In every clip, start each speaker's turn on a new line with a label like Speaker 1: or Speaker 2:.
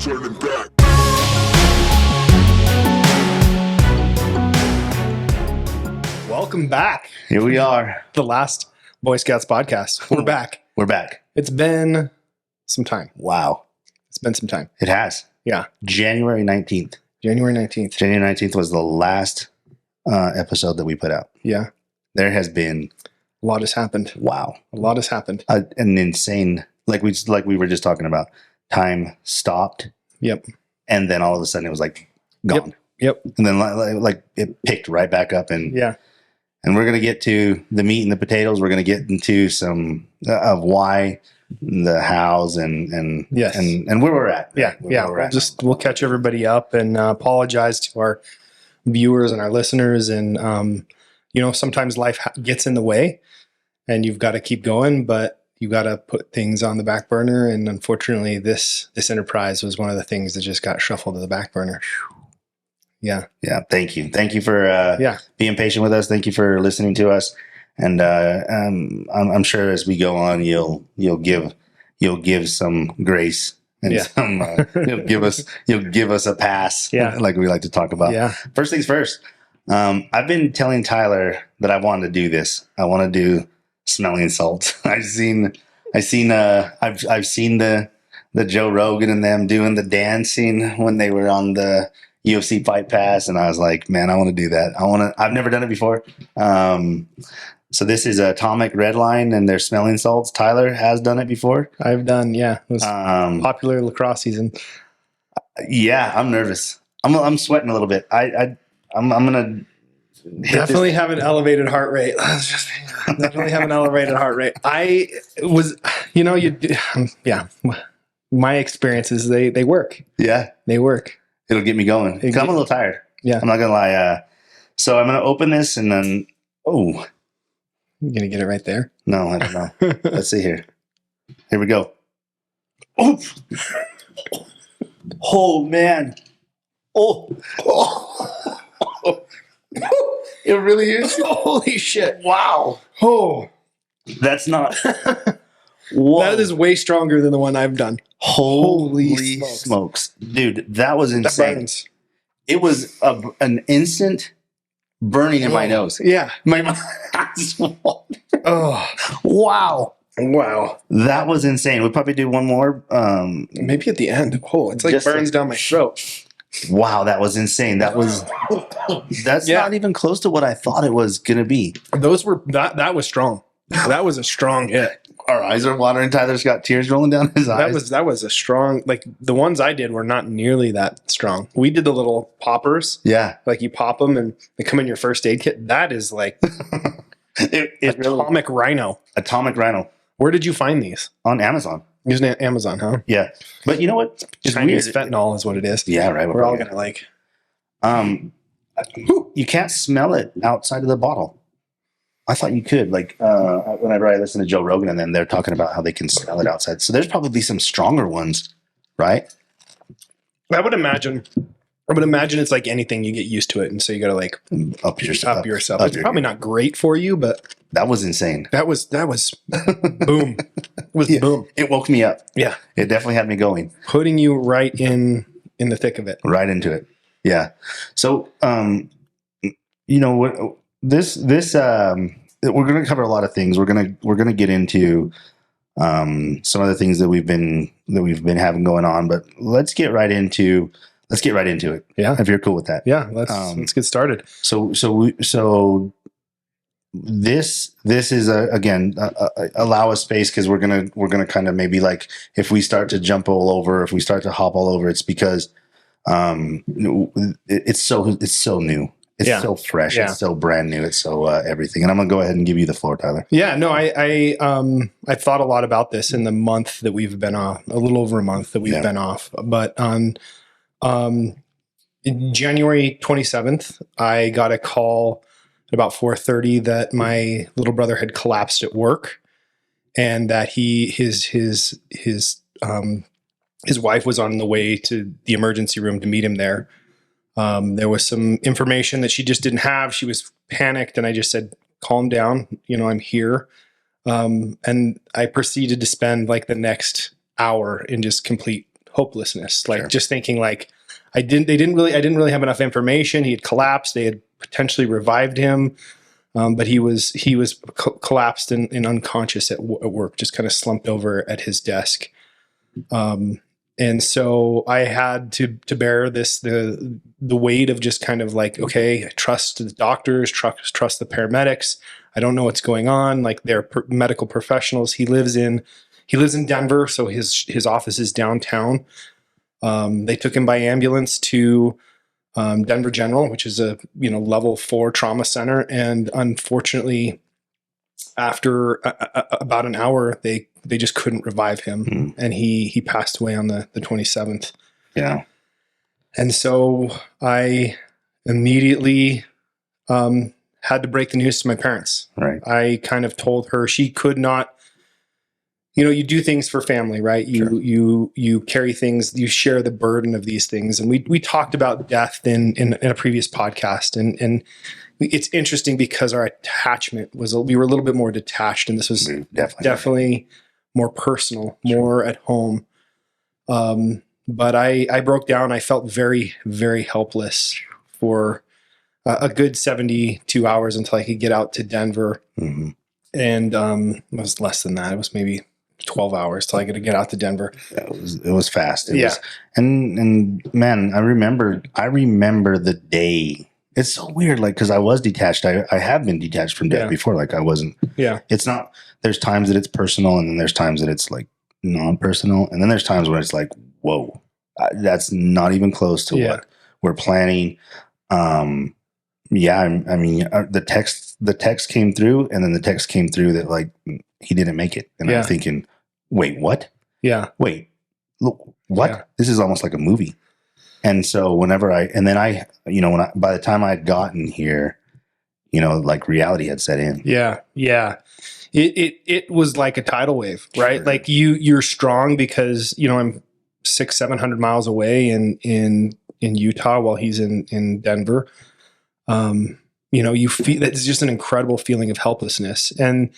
Speaker 1: turning back.
Speaker 2: Welcome back.
Speaker 3: Here we are.
Speaker 2: The last Boy Scouts podcast. We're back.
Speaker 3: We're back.
Speaker 2: It's been some time.
Speaker 3: Wow.
Speaker 2: It's been some time.
Speaker 3: It has.
Speaker 2: Yeah.
Speaker 3: January 19th.
Speaker 2: January 19th.
Speaker 3: January 19th was the last episode that we put out.
Speaker 2: Yeah.
Speaker 3: There has been,
Speaker 2: A lot has happened.
Speaker 3: wow,
Speaker 2: A lot has happened.
Speaker 3: an insane, like we were just talking about, time stopped.
Speaker 2: Yep.
Speaker 3: And then all of a sudden it was like gone.
Speaker 2: Yep.
Speaker 3: And then like it picked right back up. And
Speaker 2: Yeah.
Speaker 3: and we're going to get to the meat and the potatoes. We're going to get into some of why, the hows, and
Speaker 2: Yes.
Speaker 3: and where we're at.
Speaker 2: Yeah.
Speaker 3: Where
Speaker 2: Yeah.
Speaker 3: we're at.
Speaker 2: We'll catch everybody up and apologize to our viewers and our listeners. And, sometimes life gets in the way and you've got to keep going, but you got to put things on the back burner. And unfortunately, this enterprise was one of the things that just got shuffled to the back burner. Yeah.
Speaker 3: Yeah, thank you for being patient with us. Thank you for listening to us, and I'm sure as we go on, you'll give some grace and some you'll give us a pass.
Speaker 2: Yeah.
Speaker 3: Like we like to talk about.
Speaker 2: Yeah.
Speaker 3: First things first. I've been telling Tyler that I wanted to do this. I want to do smelling salts. I've seen the Joe Rogan and them doing the dancing when they were on the UFC Fight Pass, and I was like, man, I want to do that. I've never done it before. So this is Atomic Redline and their smelling salts. Tyler has done it before.
Speaker 2: I've done, yeah. It was popular lacrosse season.
Speaker 3: Yeah, I'm nervous. I'm sweating a little bit. I'm gonna
Speaker 2: Definitely have an elevated heart rate. Definitely have an elevated heart rate. I was, my experiences, they work.
Speaker 3: Yeah,
Speaker 2: They work.
Speaker 3: it'll get me going. 'Cause I'm a little tired.
Speaker 2: Yeah.
Speaker 3: I'm not gonna lie. So I'm gonna open this and then
Speaker 2: You're going to get it right there.
Speaker 3: no, I don't know. Let's see here. Here we go. Oh, oh man. Oh. It really is.
Speaker 2: Holy shit.
Speaker 3: Wow.
Speaker 2: Oh,
Speaker 3: That's not. Whoa.
Speaker 2: that is way stronger than the one I've done.
Speaker 3: Holy
Speaker 2: smokes.
Speaker 3: smokes. Dude, that was
Speaker 2: That
Speaker 3: insane.
Speaker 2: burns.
Speaker 3: It was an instant burning in my nose.
Speaker 2: Yeah.
Speaker 3: My eyes.
Speaker 2: Oh,
Speaker 3: Wow.
Speaker 2: wow.
Speaker 3: That was insane. We'll probably do one more.
Speaker 2: Maybe at the end. Oh, it's like
Speaker 3: Just
Speaker 2: burns down my throat.
Speaker 3: Wow, that was insane. That's
Speaker 2: Yeah.
Speaker 3: not even close to what I thought it was gonna be.
Speaker 2: Those were, that was strong. That was a strong hit.
Speaker 3: Our eyes are watering. Tyler's got tears rolling down his eyes.
Speaker 2: That was a strong, like the ones I did were not nearly that strong. We did the little poppers,
Speaker 3: Yeah.
Speaker 2: like you pop them and they come in your first aid kit. That is like
Speaker 3: It's
Speaker 2: Atomic Rhino.
Speaker 3: Atomic Rhino
Speaker 2: Where did you find these?
Speaker 3: on Amazon.
Speaker 2: Using Amazon, huh?
Speaker 3: Yeah. But you know what? It's
Speaker 2: Chinese
Speaker 3: weird.
Speaker 2: fentanyl is what it is.
Speaker 3: Yeah, right.
Speaker 2: We're all gonna like.
Speaker 3: You can't smell it outside of the bottle. I thought you could. Like whenever I listen to Joe Rogan and then they're talking about how they can smell it outside. So there's probably some stronger ones, right?
Speaker 2: I would imagine it's like anything, you get used to it, and so you got to like
Speaker 3: Up yourself.
Speaker 2: up yourself.
Speaker 3: Up
Speaker 2: It's
Speaker 3: your
Speaker 2: probably
Speaker 3: game.
Speaker 2: not great for you, but
Speaker 3: That was insane.
Speaker 2: that was boom. It was
Speaker 3: Yeah.
Speaker 2: boom.
Speaker 3: It woke me up.
Speaker 2: Yeah,
Speaker 3: It definitely had me going
Speaker 2: putting you right in the thick of it.
Speaker 3: right into it. Yeah. So, what this we're going to cover a lot of things. We're going to get into some of the things that we've been having going on, but let's get right into it.
Speaker 2: Yeah.
Speaker 3: If you're cool with that.
Speaker 2: Yeah, let's get started.
Speaker 3: So this is again allow a space, because we're gonna kind of maybe, like, if we start to jump all over, if we start to hop all over, it's because it's so new. It's so fresh.
Speaker 2: Yeah.
Speaker 3: It's so brand new. It's so everything. And I'm gonna go ahead and give you the floor, Tyler.
Speaker 2: Yeah, no, I thought a lot about this in the month that we've been off, a little over a month that we've been off. But on January 27th, I got a call at about 4:30 that my little brother had collapsed at work, and that his wife was on the way to the emergency room to meet him there. There was some information that she just didn't have. She was panicked, and I just said, calm down, I'm here. And I proceeded to spend like the next hour in just complete hopelessness, like
Speaker 3: Sure.
Speaker 2: just thinking like I didn't really have enough information. He had collapsed. They had potentially revived him. But he was collapsed and unconscious at work, just kind of slumped over at his desk. And so I had to bear the weight of just kind of like, okay, trust the doctors, trust the paramedics. I don't know what's going on. Like they're medical professionals. He lives in Denver, so his office is downtown. They took him by ambulance to Denver General, which is a level 4 trauma center, and unfortunately, after about an hour, they just couldn't revive him, and he passed away on the 27th.
Speaker 3: Yeah.
Speaker 2: And so I immediately had to break the news to my parents.
Speaker 3: Right.
Speaker 2: I kind of told her she could not. You do things for family, right?
Speaker 3: Sure.
Speaker 2: You carry things, you share the burden of these things. And we talked about death in a previous podcast. And it's interesting because our attachment we were a little bit more detached, and this was definitely more personal, more at home. But I broke down. I felt very, very helpless for a good 72 hours until I could get out to Denver.
Speaker 3: Mm-hmm.
Speaker 2: And it was less than that. It was maybe 12 hours till I could get out to Denver.
Speaker 3: Yeah, it was fast. It was, and man, I remember the day. It's so weird, like, because I was detached. I have been detached from death before. Like I wasn't.
Speaker 2: Yeah.
Speaker 3: It's not. There's times that it's personal, and then there's times that it's like non-personal, and then there's times where it's like, whoa, that's not even close to what we're planning. Yeah, I mean, the text came through, and then the text came through that like he didn't make it, and I'm thinking, wait, what?
Speaker 2: Yeah.
Speaker 3: Wait, look, what? Yeah. This is almost like a movie. And so by the time I had gotten here, like reality had set in.
Speaker 2: Yeah, yeah. It was like a tidal wave, right? Sure. Like you're strong because I'm 600-700 miles away in Utah while he's in Denver. You feel that's just an incredible feeling of helplessness. And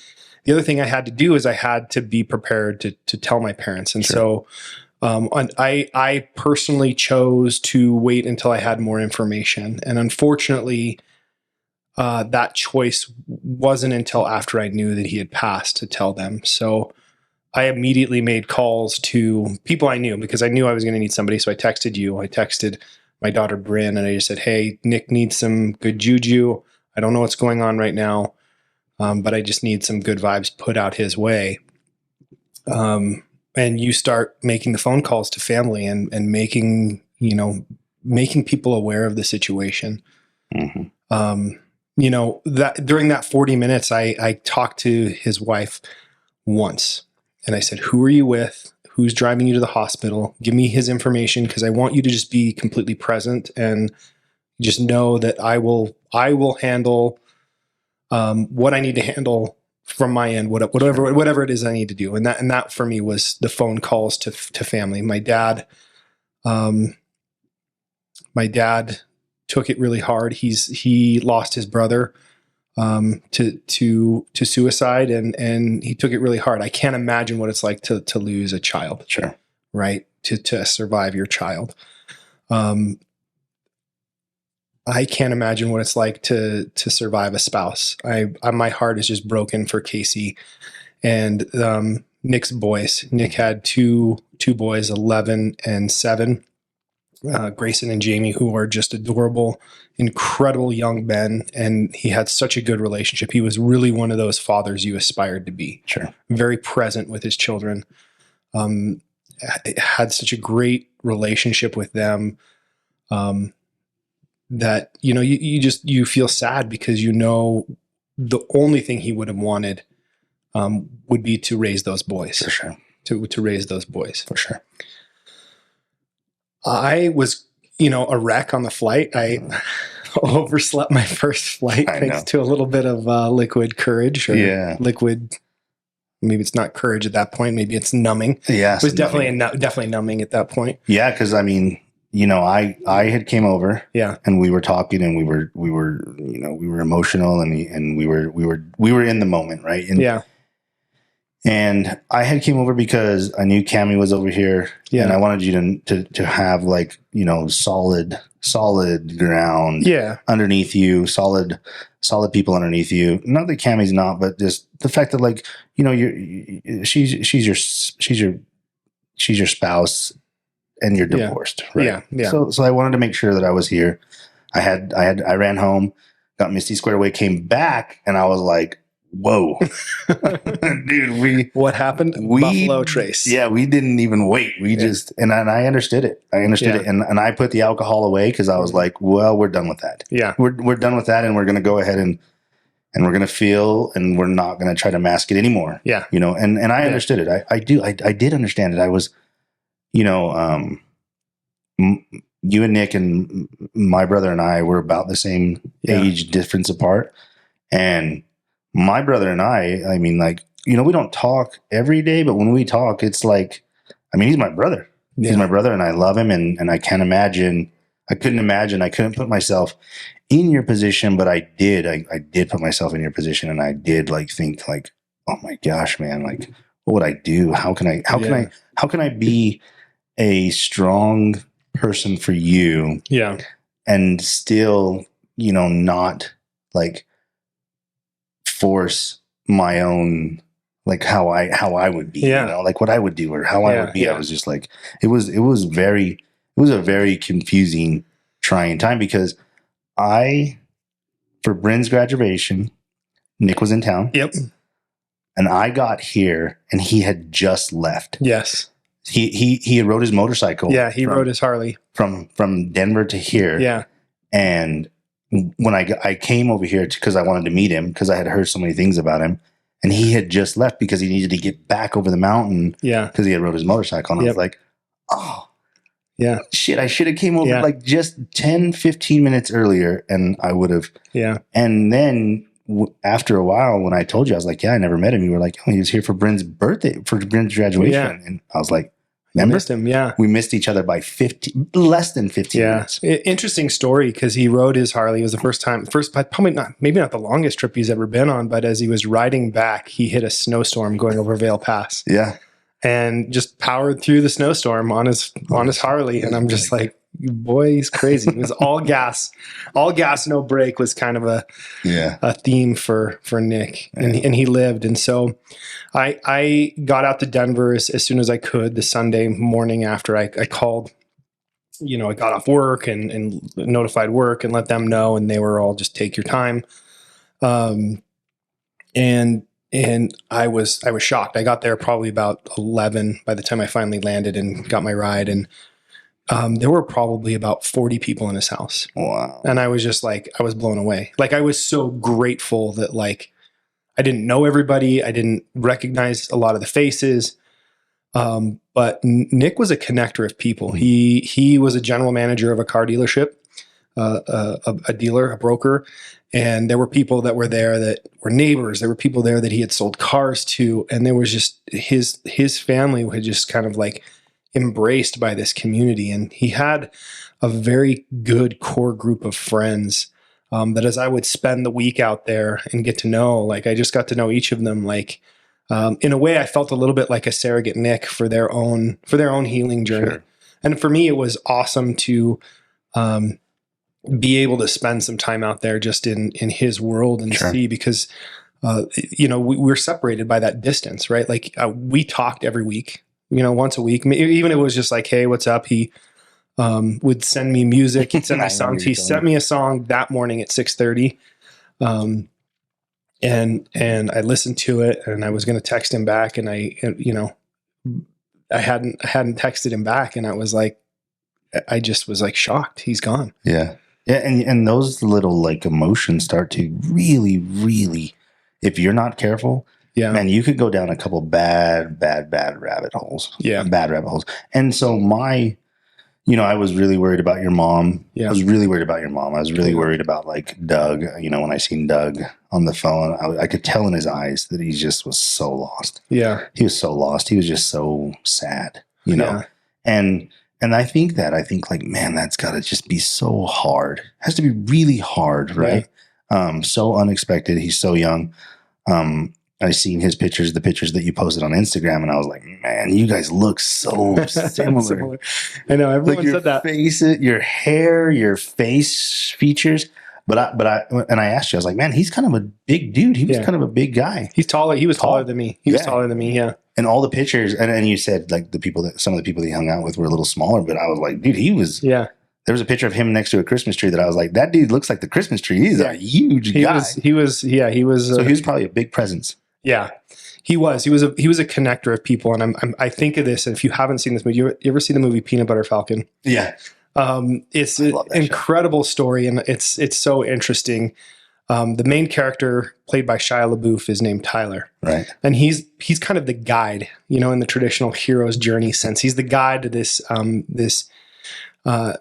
Speaker 2: the other thing I had to do is I had to be prepared to tell my parents. And so I personally chose to wait until I had more information. And unfortunately, that choice wasn't until after I knew that he had passed to tell them. So I immediately made calls to people I knew because I knew I was going to need somebody. So I texted you. I texted my daughter, Bryn, and I just said, hey, Nick needs some good juju. I don't know what's going on right now, but I just need some good vibes put out his way. And you start making the phone calls to family and making people aware of the situation.
Speaker 3: Mm-hmm.
Speaker 2: That during that 40 minutes, I talked to his wife once and I said, who are you with? Who's driving you to the hospital? Give me his information because I want you to just be completely present and just know that I will handle what I need to handle from my end, whatever it is I need to do. And that for me was the phone calls to family. My dad took it really hard. He lost his brother to suicide, and he took it really hard. I can't imagine what it's like to lose a child.
Speaker 3: Sure.
Speaker 2: Right. To survive your child. I can't imagine what it's like to survive a spouse. My heart is just broken for Casey and Nick's boys. Nick had two boys, 11 and 7. Grayson and Jamie, who are just adorable, incredible young men. And he had such a good relationship. He was really one of those fathers you aspired to be.
Speaker 3: Sure. Very
Speaker 2: present with his children. Had such a great relationship with them. That, you feel sad because the only thing he would have wanted would be to raise those boys.
Speaker 3: For sure.
Speaker 2: To raise those boys.
Speaker 3: For sure.
Speaker 2: I was, a wreck on the flight. I overslept my first flight thanks to a little bit of liquid courage or liquid. Maybe it's not courage at that point. Maybe it's numbing.
Speaker 3: Yeah.
Speaker 2: It was definitely numbing at that point.
Speaker 3: Yeah. Cause I mean, I had came over and we were talking and we were emotional and we were in the moment. Right. And And I had came over because I knew Cammy was over here, and I wanted you to have like, you know, solid ground underneath you, solid people underneath you. Not that Cammy's not, but just the fact that, like, you know, she's your spouse and you're divorced, right?
Speaker 2: Yeah.
Speaker 3: So I wanted to make sure that I was here. I ran home, got Misty squared away, came back, and I was like, whoa, dude,
Speaker 2: what happened? Buffalo Trace.
Speaker 3: Yeah, we didn't even wait. We just, and I understood it. I understood it. And I put the alcohol away because I was like, well, we're done with that.
Speaker 2: Yeah.
Speaker 3: We're done with that. And we're going to go ahead and we're going to feel, and we're not going to try to mask it anymore.
Speaker 2: Yeah.
Speaker 3: You know, and I understood it. I did understand it. I was, you know, you and Nick and my brother and I were about the same age difference apart. And my brother and I mean, like, you know, we don't talk every day, but when we talk, it's like, I mean, he's my brother. Yeah. He's my brother, and I love him. And I couldn't imagine, I couldn't put myself in your position, but I did. I did put myself in your position, and I did, like, think, like, oh my gosh, man, like, what would I do? How can I be a strong person for you?
Speaker 2: Yeah. And
Speaker 3: still, you know, not like force my own, like how I would be, you know, like what I would do or how I would be. Yeah. I was just like, it was a very confusing, trying time because for Bryn's graduation, Nick was in town.
Speaker 2: Yep.
Speaker 3: And I got here and he had just left.
Speaker 2: Yes.
Speaker 3: He had rode his motorcycle.
Speaker 2: Yeah. He rode his Harley
Speaker 3: from Denver to here.
Speaker 2: Yeah.
Speaker 3: And when I came over here because I wanted to meet him because I had heard so many things about him, and he had just left because he needed to get back over the mountain. Yeah. Because he had rode his motorcycle. And I was like, oh, yeah, shit, I should have came over like just 10, 15 minutes earlier and I would have. Yeah. And then after a while, when I told you, I was like, yeah, I never met him. You were like, oh, he was here for Bryn's birthday, for Bryn's graduation. Yeah. And I was like, remember?
Speaker 2: Missed him, yeah.
Speaker 3: We missed each other by less than 15 minutes.
Speaker 2: Interesting story because he rode his Harley. It was the maybe not the longest trip he's ever been on, but as he was riding back, he hit a snowstorm going over Vail Pass. Yeah. And just powered through the snowstorm on his Harley. And I'm just like, boy, he's crazy. It was all gas, no brake was kind of a theme for Nick, and he lived. And so I got out to Denver as soon as I could the Sunday morning after I called, you know, I got off work and notified work and let them know. And they were all just take your time. And I was shocked. I got there probably about 11 by the time I finally landed and got my ride. And there were probably about 40 people in his house. Wow. And I was just like, I was blown away. Like, I was so grateful that, like, I didn't know everybody. I didn't recognize a lot of the faces. But Nick was a connector of people. He was a general manager of a car dealership, a dealer, a broker. And there were people that were there that were neighbors. There were people there that he had sold cars to. And there was just his family had just kind of like embraced by this community. And he had a very good core group of friends that as I would spend the week out there and get to know, like, I just got to know each of them. Like, in a way I felt a little bit like a surrogate Nick for their own healing journey. Sure. And for me, it was awesome to be able to spend some time out there just in his world and see, because, you know, we're separated by that distance, right? Like, we talked every week, you know, once a week, even if it was just like, hey, what's up? He would send me music. He'd send me songs. He sent me a song that morning at 6:30. And I listened to it, and I was going to text him back, and I hadn't texted him back. And I was like, I just was like shocked. He's gone.
Speaker 3: Yeah. Yeah. And those little, like, emotions start to really, really, if you're not careful, man, you could go down a couple bad rabbit holes. Yeah. Bad rabbit holes. And so I was really worried about your mom. Yeah. I was really worried about your mom. I was really worried about, like, Doug. You know, when I seen Doug on the phone, I could tell in his eyes that he just was so lost. Yeah. He was so lost. He was just so sad, you know? Yeah. And I think like, man, that's got to just be so hard. It has to be really hard, right? So unexpected. He's so young. I seen his pictures, the pictures that you posted on Instagram, and I was like, man, you guys look so similar.
Speaker 2: I know everyone
Speaker 3: Like your
Speaker 2: said that.
Speaker 3: face, your hair, your face features. But I asked you, I was like, man, he's kind of a big dude. He was kind of a big guy.
Speaker 2: He's taller. He was taller than me. He was taller than me. Yeah.
Speaker 3: And all the pictures, and you said like some of the people that he hung out with were a little smaller, but I was like, dude, he was.
Speaker 2: Yeah.
Speaker 3: There was a picture of him next to a Christmas tree that I was like, that dude looks like the Christmas tree. He's a huge guy.
Speaker 2: He was. So he was
Speaker 3: probably a big presence.
Speaker 2: Yeah, he was. He was a connector of people. And I think of this, and if you haven't seen this movie, you ever see the movie Peanut Butter Falcon?
Speaker 3: Yeah.
Speaker 2: It's an incredible story, and it's so interesting. The main character, played by Shia LaBeouf, is named Tyler.
Speaker 3: Right.
Speaker 2: And he's kind of the guide, in the traditional hero's journey sense. He's the guide to this I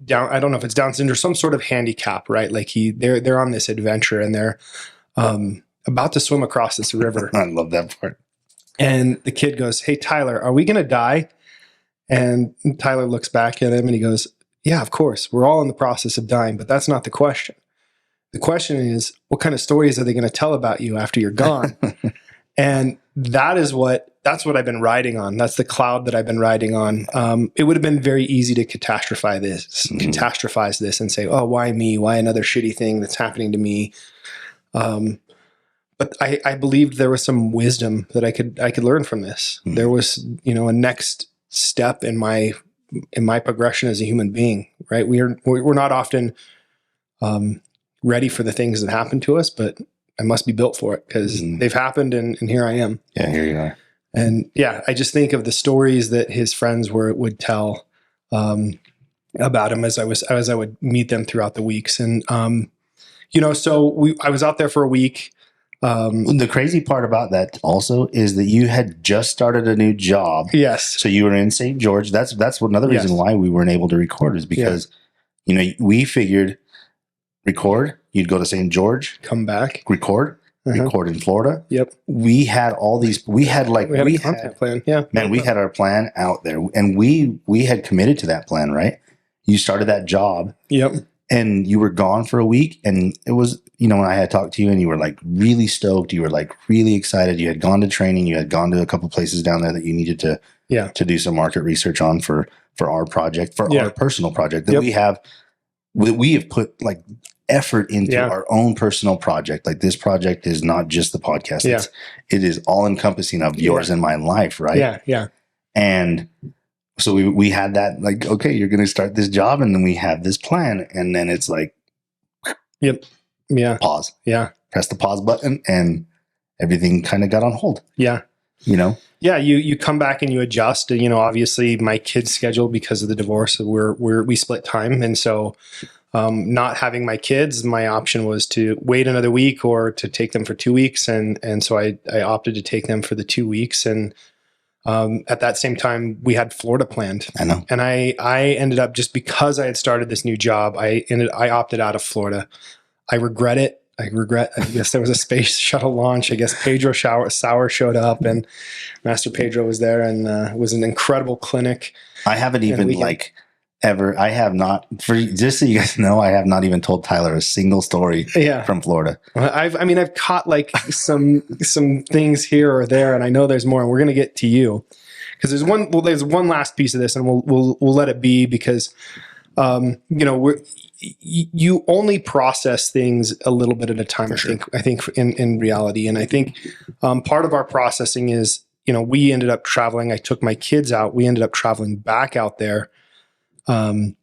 Speaker 2: don't know if it's Down syndrome, some sort of handicap, right? Like they're on this adventure, and they're about to swim across this river.
Speaker 3: I love that part.
Speaker 2: And the kid goes, "Hey, Tyler, are we going to die?" And Tyler looks back at him and he goes, "Yeah, of course. We're all in the process of dying, but that's not the question. The question is, what kind of stories are they going to tell about you after you're gone?" And that's what I've been riding on. That's the cloud that I've been riding on. It would have been very easy to catastrophize this and say, "Oh, why me? Why another shitty thing that's happening to me?" But I believed there was some wisdom that I could learn from this. Mm-hmm. There was, a next step in my progression as a human being, right? We're not often ready for the things that happen to us, but I must be built for it because they've happened, and here I am.
Speaker 3: Yeah, here you are.
Speaker 2: And yeah, I just think of the stories that his friends would tell about him as I would meet them throughout the weeks. And so I was out there for a week.
Speaker 3: The crazy part about that also is that you had just started a new job.
Speaker 2: Yes.
Speaker 3: So you were in St. George. That's another reason why we weren't able to record, is because we figured record, you'd go to St. George,
Speaker 2: come back,
Speaker 3: record in Florida.
Speaker 2: Yep.
Speaker 3: We had all these, we had a content
Speaker 2: plan. Yeah.
Speaker 3: Man, we had our plan out there, and we had committed to that plan, right? You started that job.
Speaker 2: Yep.
Speaker 3: And you were gone for a week, and it was, when I had talked to you and you were like really stoked, you were like really excited. You had gone to training, you had gone to a couple places down there that you needed to do some market research on for our project, for our personal project that we have put like effort into our own personal project. Like, this project is not just the podcast.
Speaker 2: Yeah.
Speaker 3: It is all encompassing of yours and my life. Right.
Speaker 2: Yeah. Yeah.
Speaker 3: And so we had that, like, okay, you're going to start this job, and then we have this plan, and then it's like,
Speaker 2: yep. Yeah.
Speaker 3: Pause.
Speaker 2: Yeah.
Speaker 3: Press the pause button, and everything kind of got on hold.
Speaker 2: Yeah. Yeah. You come back and you adjust. And, obviously my kids' schedule, because of the divorce, we split time. And so, not having my kids, my option was to wait another week or to take them for 2 weeks. And so I opted to take them for the 2 weeks. And, at that same time, we had Florida planned.
Speaker 3: I know.
Speaker 2: And I ended up, just because I had started this new job, I opted out of Florida. I regret it. I guess there was a space shuttle launch. I guess Pedro Sauer showed up, and Master Pedro was there, and it was an incredible clinic.
Speaker 3: I haven't even I have not, just so you guys know, I have not even told Tyler a single story from Florida.
Speaker 2: I've caught like some things here or there, and I know there's more, and we're going to get to you, because there's one last piece of this, and we'll let it be, because you only process things a little bit at a time. I think in reality, and I think part of our processing is, we ended up traveling. I took my kids out. We ended up traveling back out there. And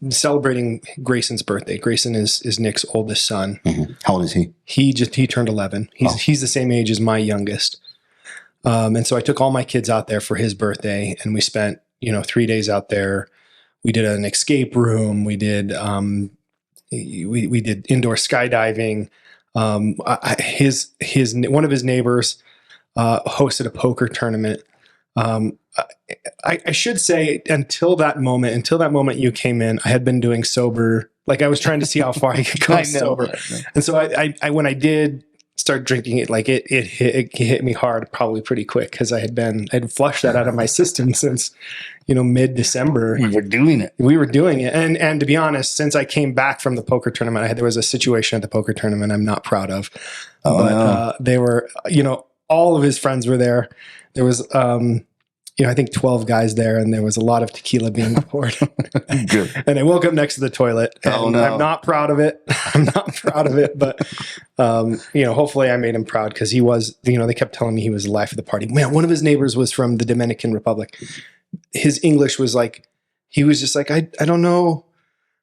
Speaker 2: celebrating Grayson's birthday. Grayson is Nick's oldest son.
Speaker 3: Mm-hmm. How old is he?
Speaker 2: He turned 11. He's the same age as my youngest. And so I took all my kids out there for his birthday, and we spent, 3 days out there. We did an escape room. We did, we did indoor skydiving. One of his neighbors, hosted a poker tournament. I should say, until that moment you came in, I had been doing sober. Like, I was trying to see how far I could go sober. And so I when I did started drinking it, like it hit me hard probably pretty quick because I'd flushed that out of my system since, mid-December.
Speaker 3: We were doing it.
Speaker 2: And to be honest, since I came back from the poker tournament, there was a situation at the poker tournament I'm not proud of. They were, all of his friends were there. There was, I think 12 guys there, and there was a lot of tequila being poured.
Speaker 3: Good.
Speaker 2: And I woke up next to the toilet. And I'm not proud of it. But, hopefully I made him proud because he was, they kept telling me he was the life of the party. Man, one of his neighbors was from the Dominican Republic. His English was like, he was just like, I don't know.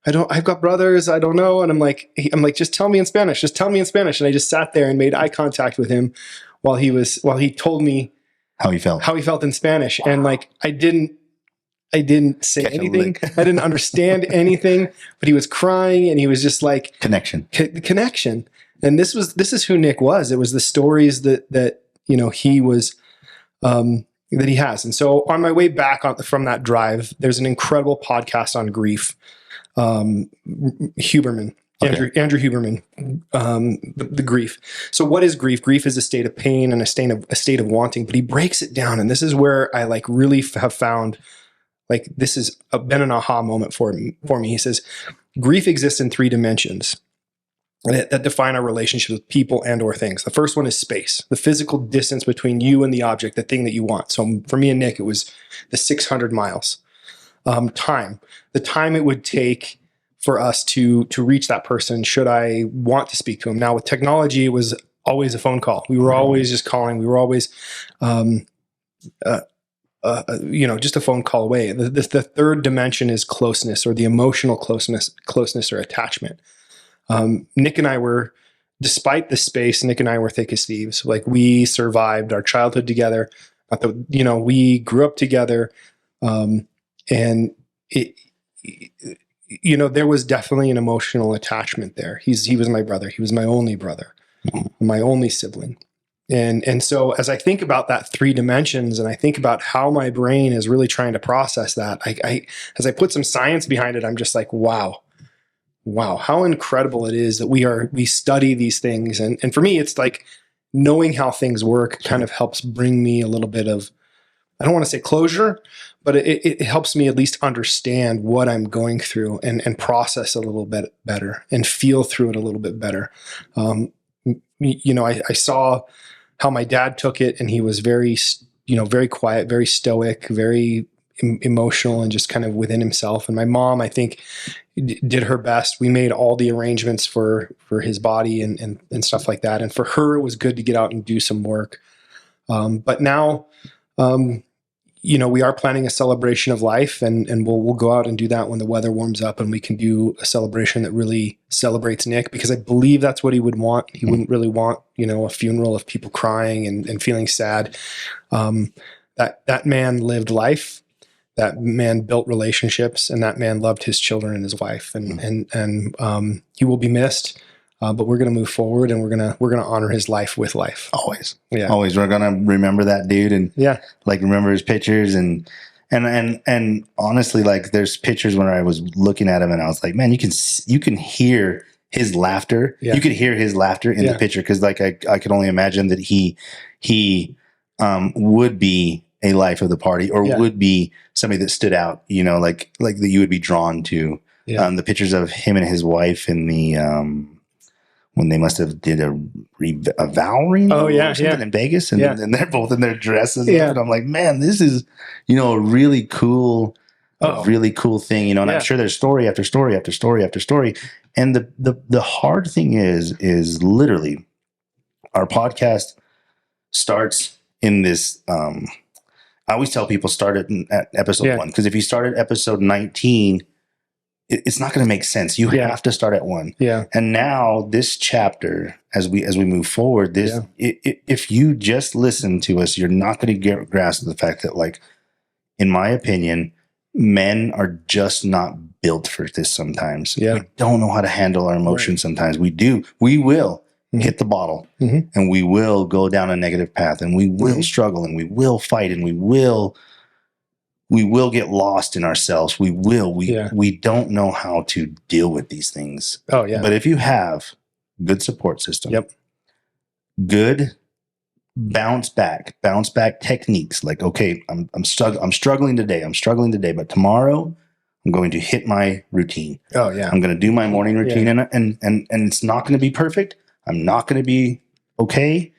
Speaker 2: I've got brothers. I don't know. And I'm like, just tell me in Spanish. And I just sat there and made eye contact with him while he told me
Speaker 3: how he felt
Speaker 2: in Spanish. Wow. And like, I didn't say anything. I didn't understand anything, but he was crying and he was just like
Speaker 3: connection.
Speaker 2: And this is who Nick was. It was the stories that he was, that he has. And so on my way back from that drive, there's an incredible podcast on grief. Huberman.
Speaker 3: Okay.
Speaker 2: Andrew Huberman, the grief. So what is grief? Grief is a state of pain and a state of wanting, but he breaks it down. And this is where I like really have found, like, this has been an aha moment for me. He says, grief exists in 3 dimensions that define our relationship with people and or things. The first one is space, the physical distance between you and the object, the thing that you want. So for me and Nick, it was the 600 miles. Time, the time it would take for us to reach that person should I want to speak to him. Now with technology, it was always a phone call. We were always just calling. We were always, just a phone call away. The third dimension is closeness, or the emotional closeness or attachment. Nick and I were, despite the space, Nick and I were thick as thieves. Like, we survived our childhood together. We grew up together. And there was definitely an emotional attachment there. He was my brother. He was my only brother, my only sibling. And so as I think about that 3 dimensions, and I think about how my brain is really trying to process that, as I put some science behind it, I'm just like, wow, how incredible it is that we study these things. And for me, it's like knowing how things work kind of helps bring me a little bit of, I don't want to say closure, but it helps me at least understand what I'm going through and process a little bit better and feel through it a little bit better. I saw how my dad took it, and he was very, very quiet, very stoic, very emotional, and just kind of within himself. And my mom, I think, did her best. We made all the arrangements for his body and stuff like that. And for her, it was good to get out and do some work. But now, we are planning a celebration of life, and we'll go out and do that when the weather warms up, and we can do a celebration that really celebrates Nick, because I believe that's what he would want. He wouldn't really want, a funeral of people crying and feeling sad. That man lived life. That man built relationships, and that man loved his children and his wife, and he will be missed. But we're going to move forward, and we're going to honor his life with life.
Speaker 3: Always.
Speaker 2: Yeah.
Speaker 3: Always. We're going to remember that dude, and remember his pictures, and honestly, like, there's pictures when I was looking at him and I was like, man, you can hear his laughter. Yeah. You could hear his laughter in the picture. 'Cause like, I could only imagine that he would be a life of the party, or would be somebody that stood out, like that you would be drawn to. Yeah. The pictures of him and his wife in the, when they must have did a vow ring or something in Vegas, and they're both in their dresses. Yeah. And I'm like, man, this is, a really cool thing, and I'm sure there's story after story after story after story. And the hard thing is literally our podcast starts in this, I always tell people start at episode 1, because if you start at episode 19, it's not going to make sense. You have to start at 1. Yeah. And now this chapter, as we move forward, if you just listen to us, you're not going to get grasp of the fact that, like, in my opinion, men are just not built for this sometimes. Yeah. We don't know how to handle our emotions sometimes. We will hit the bottle, and we will go down a negative path, and we will struggle, and we will fight, and we will get lost in ourselves. We don't know how to deal with these things. Oh yeah. But if you have good support system, good bounce back techniques. Like, okay, I'm struggling today, but tomorrow I'm going to hit my routine.
Speaker 2: Oh yeah.
Speaker 3: I'm going to do my morning routine, and it's not going to be perfect. I'm not going to be okay,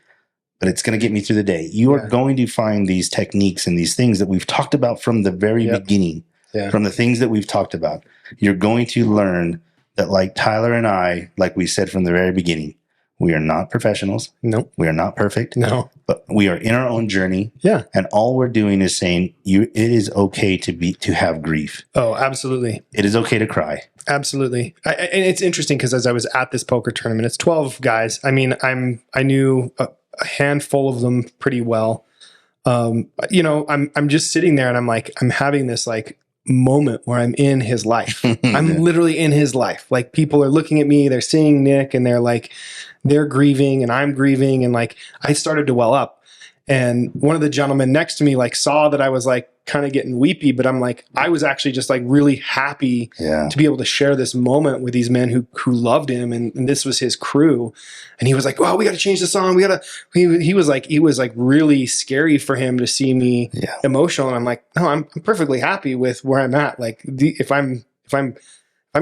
Speaker 3: but it's going to get me through the day. You are going to find these techniques and these things that we've talked about from the very beginning, from the things that we've talked about. You're going to learn that, like Tyler and I, like we said from the very beginning, we are not professionals.
Speaker 2: Nope.
Speaker 3: We are not perfect.
Speaker 2: No.
Speaker 3: But we are in our own journey.
Speaker 2: Yeah.
Speaker 3: And all we're doing is saying it is okay to have grief.
Speaker 2: Oh, absolutely.
Speaker 3: It is okay to cry.
Speaker 2: Absolutely. And it's interesting because as I was at this poker tournament, it's 12 guys. I mean, I knew a handful of them pretty well. I'm just sitting there and I'm having this like moment where I'm in his life. I'm literally in his life. Like, people are looking at me, they're seeing Nick, and they're grieving and I'm grieving. And like, I started to well up, and one of the gentlemen next to me like saw that I was like kind of getting weepy, but I was actually just like really happy to be able to share this moment with these men who loved him. And this was his crew. And he was like, "Well, we got to change the song. He was like really scary for him to see me emotional." And I'm like, "No, I'm perfectly happy with where I'm at. Like, if I'm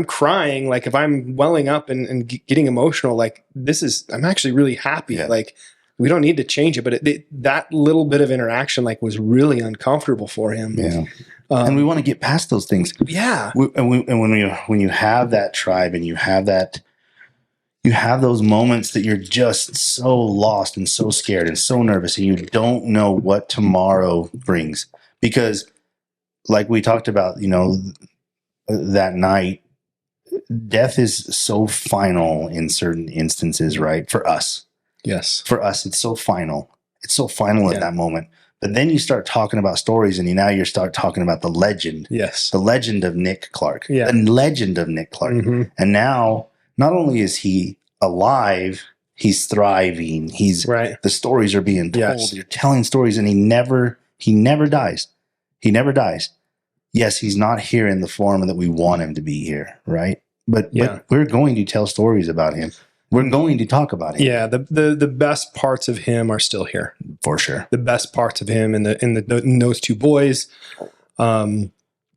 Speaker 2: crying, like if I'm welling up and getting emotional, like I'm actually really happy. Like, we don't need to change it." But that little bit of interaction like was really uncomfortable for him.
Speaker 3: Yeah. And we want to get past those things.
Speaker 2: Yeah.
Speaker 3: And when you have that tribe and you have those moments that you're just so lost and so scared and so nervous and you don't know what tomorrow brings. Because like we talked about, that night, death is so final in certain instances, right? For us.
Speaker 2: Yes.
Speaker 3: For us, it's so final. It's so final at that moment. But then you start talking about stories, and now you start talking about the legend.
Speaker 2: Yes.
Speaker 3: The legend of Nick Clark.
Speaker 2: Yeah.
Speaker 3: The legend of Nick Clark.
Speaker 2: Mm-hmm.
Speaker 3: And now, not only is he alive, he's thriving. The stories are being told.
Speaker 2: Yes.
Speaker 3: You're telling stories, and he never dies. He never dies. Yes, he's not here in the form that we want him to be here, right? But we're going to tell stories about him. We're going to talk about him.
Speaker 2: Yeah, the best parts of him are still here,
Speaker 3: for sure.
Speaker 2: The best parts of him in those two boys, in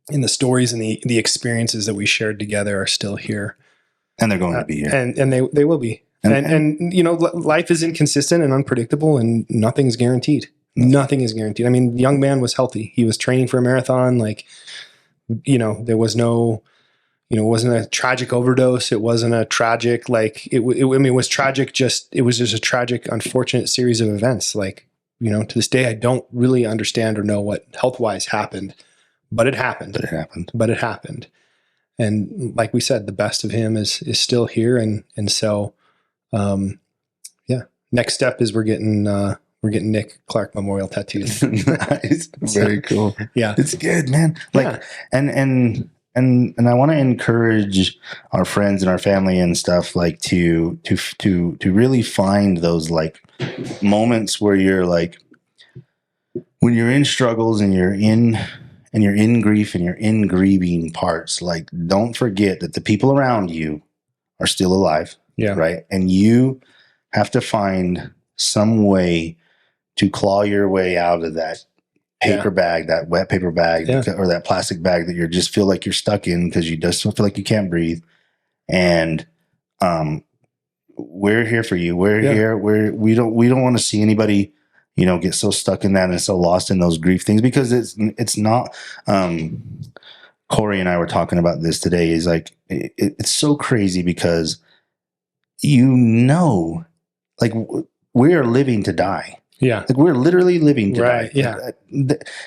Speaker 2: the stories and the experiences that we shared together are still here,
Speaker 3: and they're going to be here,
Speaker 2: and they will be. And life is inconsistent and unpredictable, and nothing's guaranteed. Nothing is guaranteed. I mean, the young man was healthy. He was training for a marathon. Like, there was no. It wasn't a tragic overdose. It wasn't a tragic, it was tragic. It was just a tragic, unfortunate series of events. Like, to this day, I don't really understand or know what health-wise happened, but it happened. And like we said, the best of him is still here. And so, next step is we're getting Nick Clark memorial tattoos.
Speaker 3: Nice. Very cool.
Speaker 2: Yeah.
Speaker 3: It's good, man. And I want to encourage our friends and our family and stuff like to really find those like moments where you're like, when you're in struggles and you're in grief and you're in grieving parts, like, don't forget that the people around you are still alive.
Speaker 2: Yeah.
Speaker 3: Right. And you have to find some way to claw your way out of that paper bag, that wet paper bag, or that plastic bag that you just feel like you're stuck in because you just feel like you can't breathe. And we're here for you. We're here. We don't want to see anybody, get so stuck in that and so lost in those grief things, because it's not. Corey and I were talking about this today. Is like it's so crazy because like we are living to die.
Speaker 2: Yeah.
Speaker 3: Like, we're literally living to die.
Speaker 2: Yeah.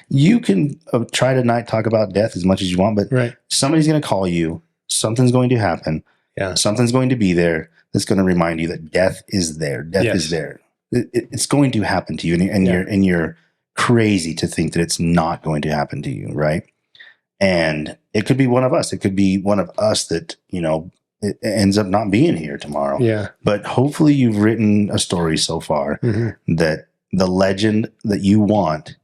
Speaker 3: You can try to not talk about death as much as you want, but somebody's going to call you. Something's going to happen.
Speaker 2: Yeah.
Speaker 3: Something's going to be there that's going to remind you that death is there. Death is there. It's going to happen to you. And you're crazy to think that it's not going to happen to you. Right. And it could be one of us. It could be one of us that, it ends up not being here tomorrow.
Speaker 2: Yeah.
Speaker 3: But hopefully you've written a story so far that the legend that you want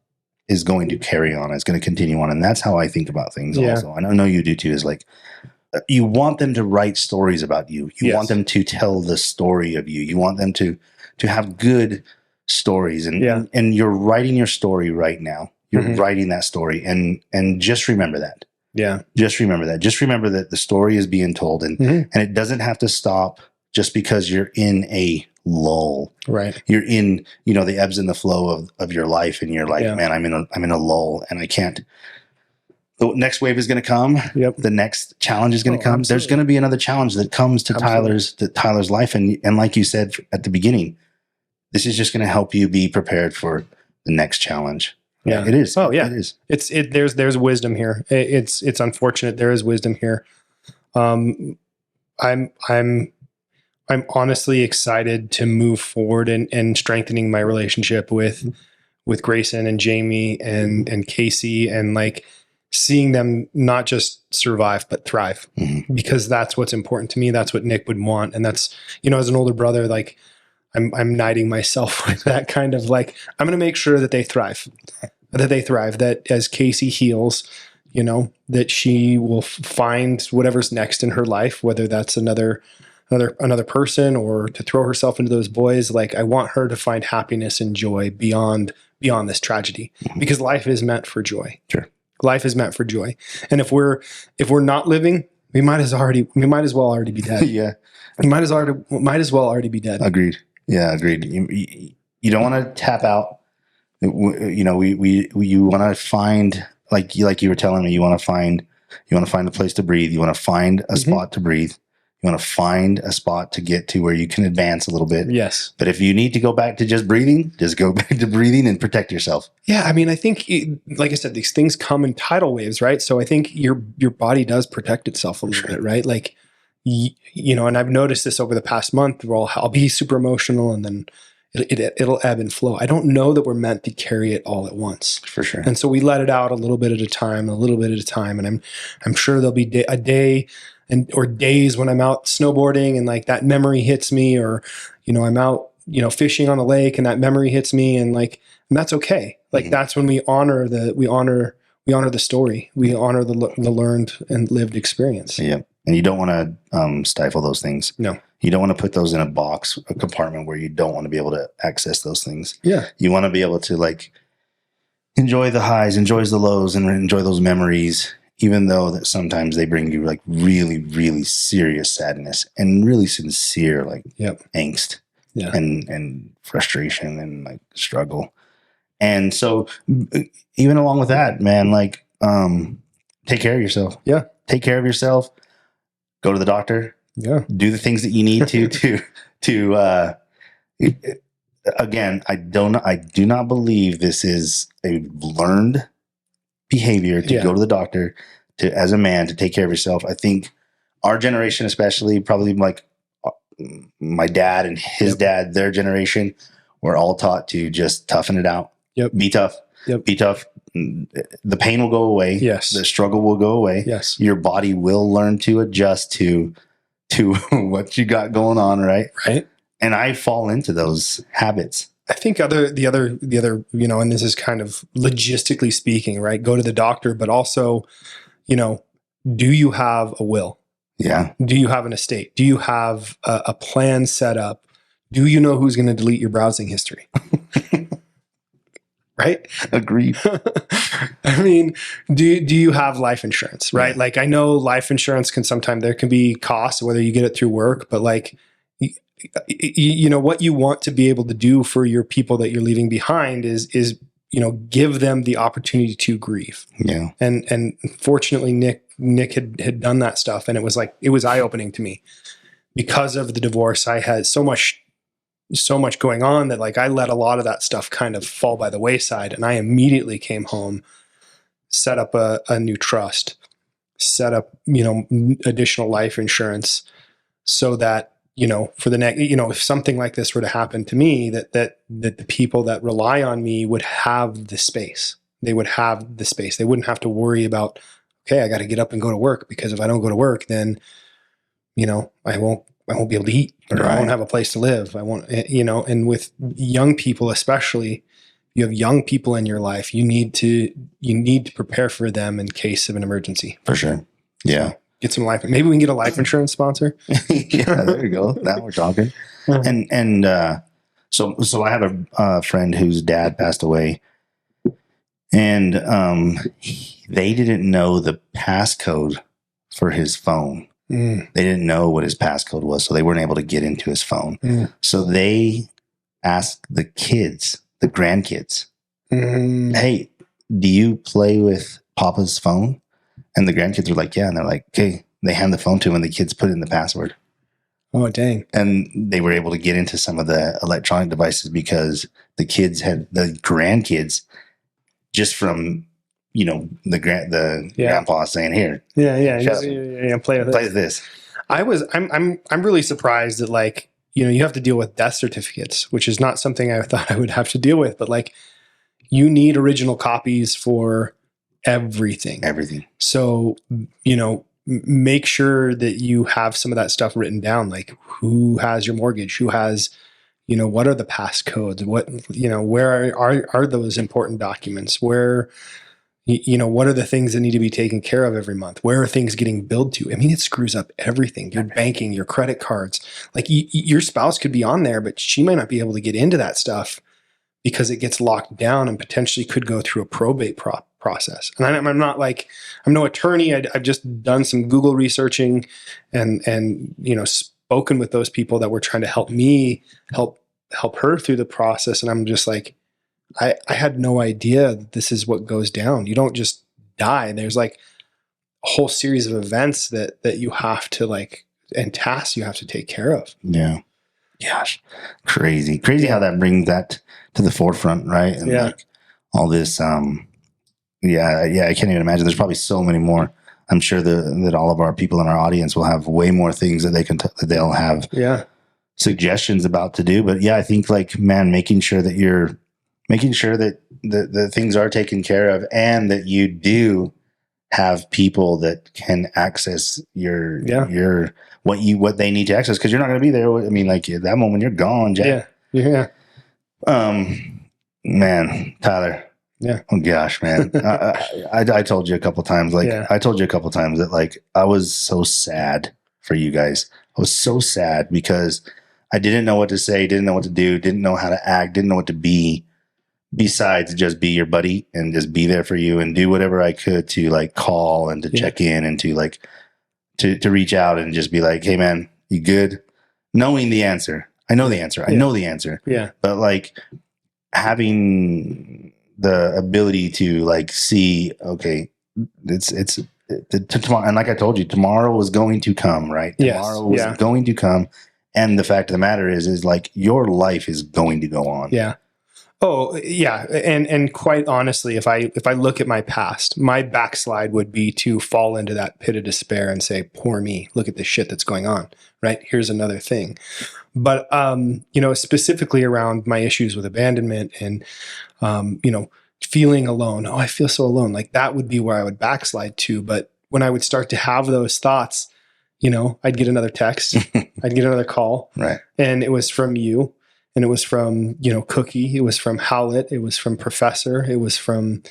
Speaker 3: is going to carry on. It's going to continue on. And that's how I think about things also. And I know you do too, is like, you want them to write stories about you. You
Speaker 2: Yes.
Speaker 3: want them to tell the story of you. You want them to have good stories, and
Speaker 2: Yeah.
Speaker 3: and you're writing your story right now. You're
Speaker 2: Mhm.
Speaker 3: writing that story, and just remember that.
Speaker 2: Yeah.
Speaker 3: Just remember that. Just remember that the story is being told, and
Speaker 2: Mhm.
Speaker 3: and it doesn't have to stop just because you're in a lull.
Speaker 2: Right.
Speaker 3: You're in, the ebbs and the flow of your life, and you're like,
Speaker 2: Yeah.
Speaker 3: man, I'm in a lull, and I can't. The next wave is going to come.
Speaker 2: Yep.
Speaker 3: The next challenge is going to come. There's
Speaker 2: Absolutely.
Speaker 3: going to be another challenge that comes to
Speaker 2: Absolutely.
Speaker 3: Tyler's life, and like you said at the beginning, this is just going to help you be prepared for the next challenge.
Speaker 2: Yeah.
Speaker 3: It is.
Speaker 2: Oh, yeah.
Speaker 3: It is.
Speaker 2: There's wisdom here. It's unfortunate. There is wisdom here. I'm honestly excited to move forward and strengthening my relationship with Grayson and Jamie and Casey, and like seeing them not just survive but thrive, because that's what's important to me. That's what Nick would want, and that's, as an older brother, like I'm knighting myself with that kind of like, I'm going to make sure that they thrive. That as Casey heals, that she will find whatever's next in her life, whether that's another person or to throw herself into those boys. Like, I want her to find happiness and joy beyond this tragedy, because life is meant for joy.
Speaker 3: Sure.
Speaker 2: Life is meant for joy. And if we're not living, we might as well already be dead.
Speaker 3: Yeah.
Speaker 2: We might as well already be dead.
Speaker 3: Agreed. Yeah. Agreed. You don't want to tap out. You want to find, like you were telling me, you want to find a place to breathe. You want to find a spot to breathe. You want to find a spot to get to where you can advance a little bit.
Speaker 2: Yes.
Speaker 3: But if you need to go back to just breathing, just go back to breathing and protect yourself.
Speaker 2: Yeah. I mean, I think, like I said, these things come in tidal waves, right? So I think your body does protect itself a little bit, right? Like, and I've noticed this over the past month where I'll be super emotional, and then it'll ebb and flow. I don't know that we're meant to carry it all at once.
Speaker 3: For sure.
Speaker 2: And so we let it out a little bit at a time, and I'm sure there'll be a day or days when I'm out snowboarding and like that memory hits me, or I'm out fishing on a lake and that memory hits me, and that's okay. Like, that's when we honor the story, we honor the learned and lived experience.
Speaker 3: Yeah. And you don't want to stifle those things.
Speaker 2: No.
Speaker 3: You don't want to put those in a compartment where you don't want to be able to access those things.
Speaker 2: Yeah.
Speaker 3: You want to be able to like enjoy the highs, enjoy the lows, and enjoy those memories, even though that sometimes they bring you like really, really serious sadness and really sincere like angst and frustration and like struggle. And so even along with that, man, like take care of yourself.
Speaker 2: Yeah.
Speaker 3: Take care of yourself. Go to the doctor.
Speaker 2: Yeah.
Speaker 3: Do the things that you need to again, I do not believe this is a learned behavior to go to the doctor as a man to take care of yourself. I think our generation, especially probably like my dad and his dad, their generation, were all taught to just toughen it out.
Speaker 2: Yep.
Speaker 3: Be tough.
Speaker 2: Yep.
Speaker 3: Be tough. The pain will go away.
Speaker 2: Yes.
Speaker 3: The struggle will go away.
Speaker 2: Yes.
Speaker 3: Your body will learn to adjust to what you got going on, right?
Speaker 2: Right.
Speaker 3: And I fall into those habits.
Speaker 2: I think the other, and this is kind of logistically speaking, right? Go to the doctor, but also, do you have a will?
Speaker 3: Yeah.
Speaker 2: Do you have an estate? Do you have a plan set up? Do you know who's going to delete your browsing history? Right?
Speaker 3: Agreed.
Speaker 2: I mean, do you have life insurance, right? Yeah. Like, I know life insurance there can be costs, whether you get it through work, but like, what you want to be able to do for your people that you're leaving behind is give them the opportunity to grieve. Yeah. And fortunately, Nick had done that stuff, and it was eye-opening to me. Because of the divorce, I had so much going on that like I let a lot of that stuff kind of fall by the wayside, and I immediately came home, set up a new trust, set up additional life insurance, so that for the next if something like this were to happen to me, that the people that rely on me would have the space. They would have the space. They wouldn't have to worry about, okay, I got to get up and go to work, because if I don't go to work, then I won't be able to eat, or I won't have a place to live. I won't, and with young people, especially, you have young people in your life, you need to prepare for them in case of an emergency.
Speaker 3: For sure. Yeah.
Speaker 2: Get some life. Maybe we can get a life insurance sponsor.
Speaker 3: Yeah, there you go. Now we're talking. So I have a friend whose dad passed away, and they didn't know the passcode for his phone. They didn't know what his passcode was, so they weren't able to get into his phone. So they asked the kids, the grandkids, hey, do you play with Papa's phone? And the grandkids were like, yeah. And they're like, okay. They hand the phone to him, and the kids put in the password.
Speaker 2: Oh, dang.
Speaker 3: And they were able to get into some of the electronic devices because the grandkids, just from, the grandpa saying, here.
Speaker 2: Play with
Speaker 3: this.
Speaker 2: I'm really surprised that, like, you have to deal with death certificates, which is not something I thought I would have to deal with, but like, you need original copies for everything. So, make sure that you have some of that stuff written down, like who has your mortgage, who has, what are the passcodes, where are those important documents, where, what are the things that need to be taken care of every month? Where are things getting billed to? I mean, it screws up everything, your banking, your credit cards. Like your spouse could be on there, but she might not be able to get into that stuff because it gets locked down and potentially could go through a probate process. And I'm not like, I'm no attorney. I've just done some Google researching and spoken with those people that were trying to help me help her through the process. And I'm just like, I had no idea that this is what goes down. You don't just die. There's like a whole series of events that you have to and tasks you have to take care of.
Speaker 3: Yeah. Gosh, crazy how that brings that to the forefront, right? And like all this, I can't even imagine. There's probably so many more. I'm sure that all of our people in our audience will have way more things that they'll have suggestions about to do. But I think making sure that the things are taken care of, and that you do have people that can access what they need to access, because you're not going to be there. I mean, like at that moment you're gone, Jack. Man, Tyler.
Speaker 2: Yeah.
Speaker 3: Oh gosh, man. I told you a couple times, that I was so sad for you guys. I was so sad because I didn't know what to say, didn't know what to do, didn't know how to act, didn't know what to be, besides just be your buddy and just be there for you and do whatever I could to call and to check in and to to reach out and just be like, hey man, you good? Knowing the answer. I know the answer. I know the answer.
Speaker 2: Yeah.
Speaker 3: But having the ability to see, okay, it's tomorrow. And like I told you, tomorrow was going to come, right? Tomorrow was going to come. And the fact of the matter is your life is going to go on.
Speaker 2: Yeah. Oh yeah. And quite honestly, if I look at my past, my backslide would be to fall into that pit of despair and say, poor me, look at the shit that's going on. Right. Here's another thing. But, specifically around my issues with abandonment and, feeling alone. Oh, I feel so alone. Like that would be where I would backslide to. But when I would start to have those thoughts, I'd get another text, I'd get another call.
Speaker 3: Right.
Speaker 2: And it was from you. And it was from, Cookie. It was from Howlett. It was from Professor. It was from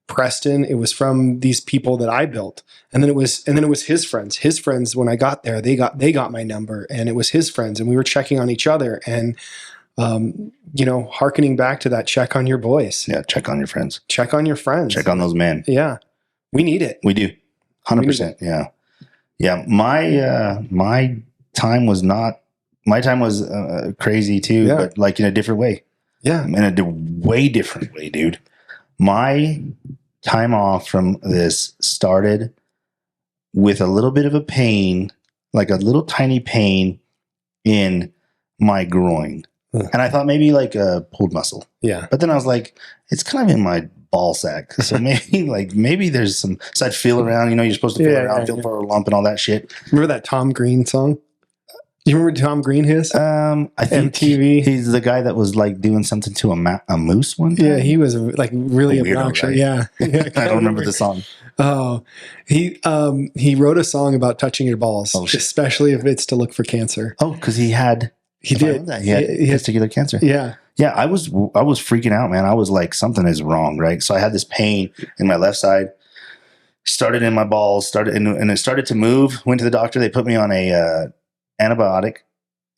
Speaker 2: Preston. It was from these people that I built. And then it was his friends. His friends, when I got there, they got my number, and it was his friends, and we were checking on each other and, hearkening back to that check on your boys.
Speaker 3: Yeah. Check on your friends.
Speaker 2: Check on your friends.
Speaker 3: Check on those men.
Speaker 2: Yeah. We need it.
Speaker 3: We do. 100%. Yeah. Yeah. My time was crazy too, but in a different way.
Speaker 2: Yeah.
Speaker 3: In a way different way, dude. My time off from this started with a little bit of a pain, like a little tiny pain in my groin. And I thought maybe a pulled muscle.
Speaker 2: Yeah.
Speaker 3: But then I was like, it's kind of in my ball sack. So maybe there's some, so I'd feel around, you're supposed to feel around, feel for a lump and all that shit.
Speaker 2: Remember that Tom Green song? Do you remember Tom Green is?
Speaker 3: I think
Speaker 2: MTV.
Speaker 3: He's the guy that was doing something to a moose one time.
Speaker 2: Yeah, he was really obnoxious. Right? Yeah.
Speaker 3: I don't remember the song.
Speaker 2: Oh, he wrote a song about touching your balls, especially if it's to look for cancer.
Speaker 3: Oh, because he did. He had testicular cancer.
Speaker 2: Yeah.
Speaker 3: Yeah, I was freaking out, man. I was like, something is wrong, right? So I had this pain in my left side. started in my balls, and it started to move. Went to the doctor. They put me on a antibiotic,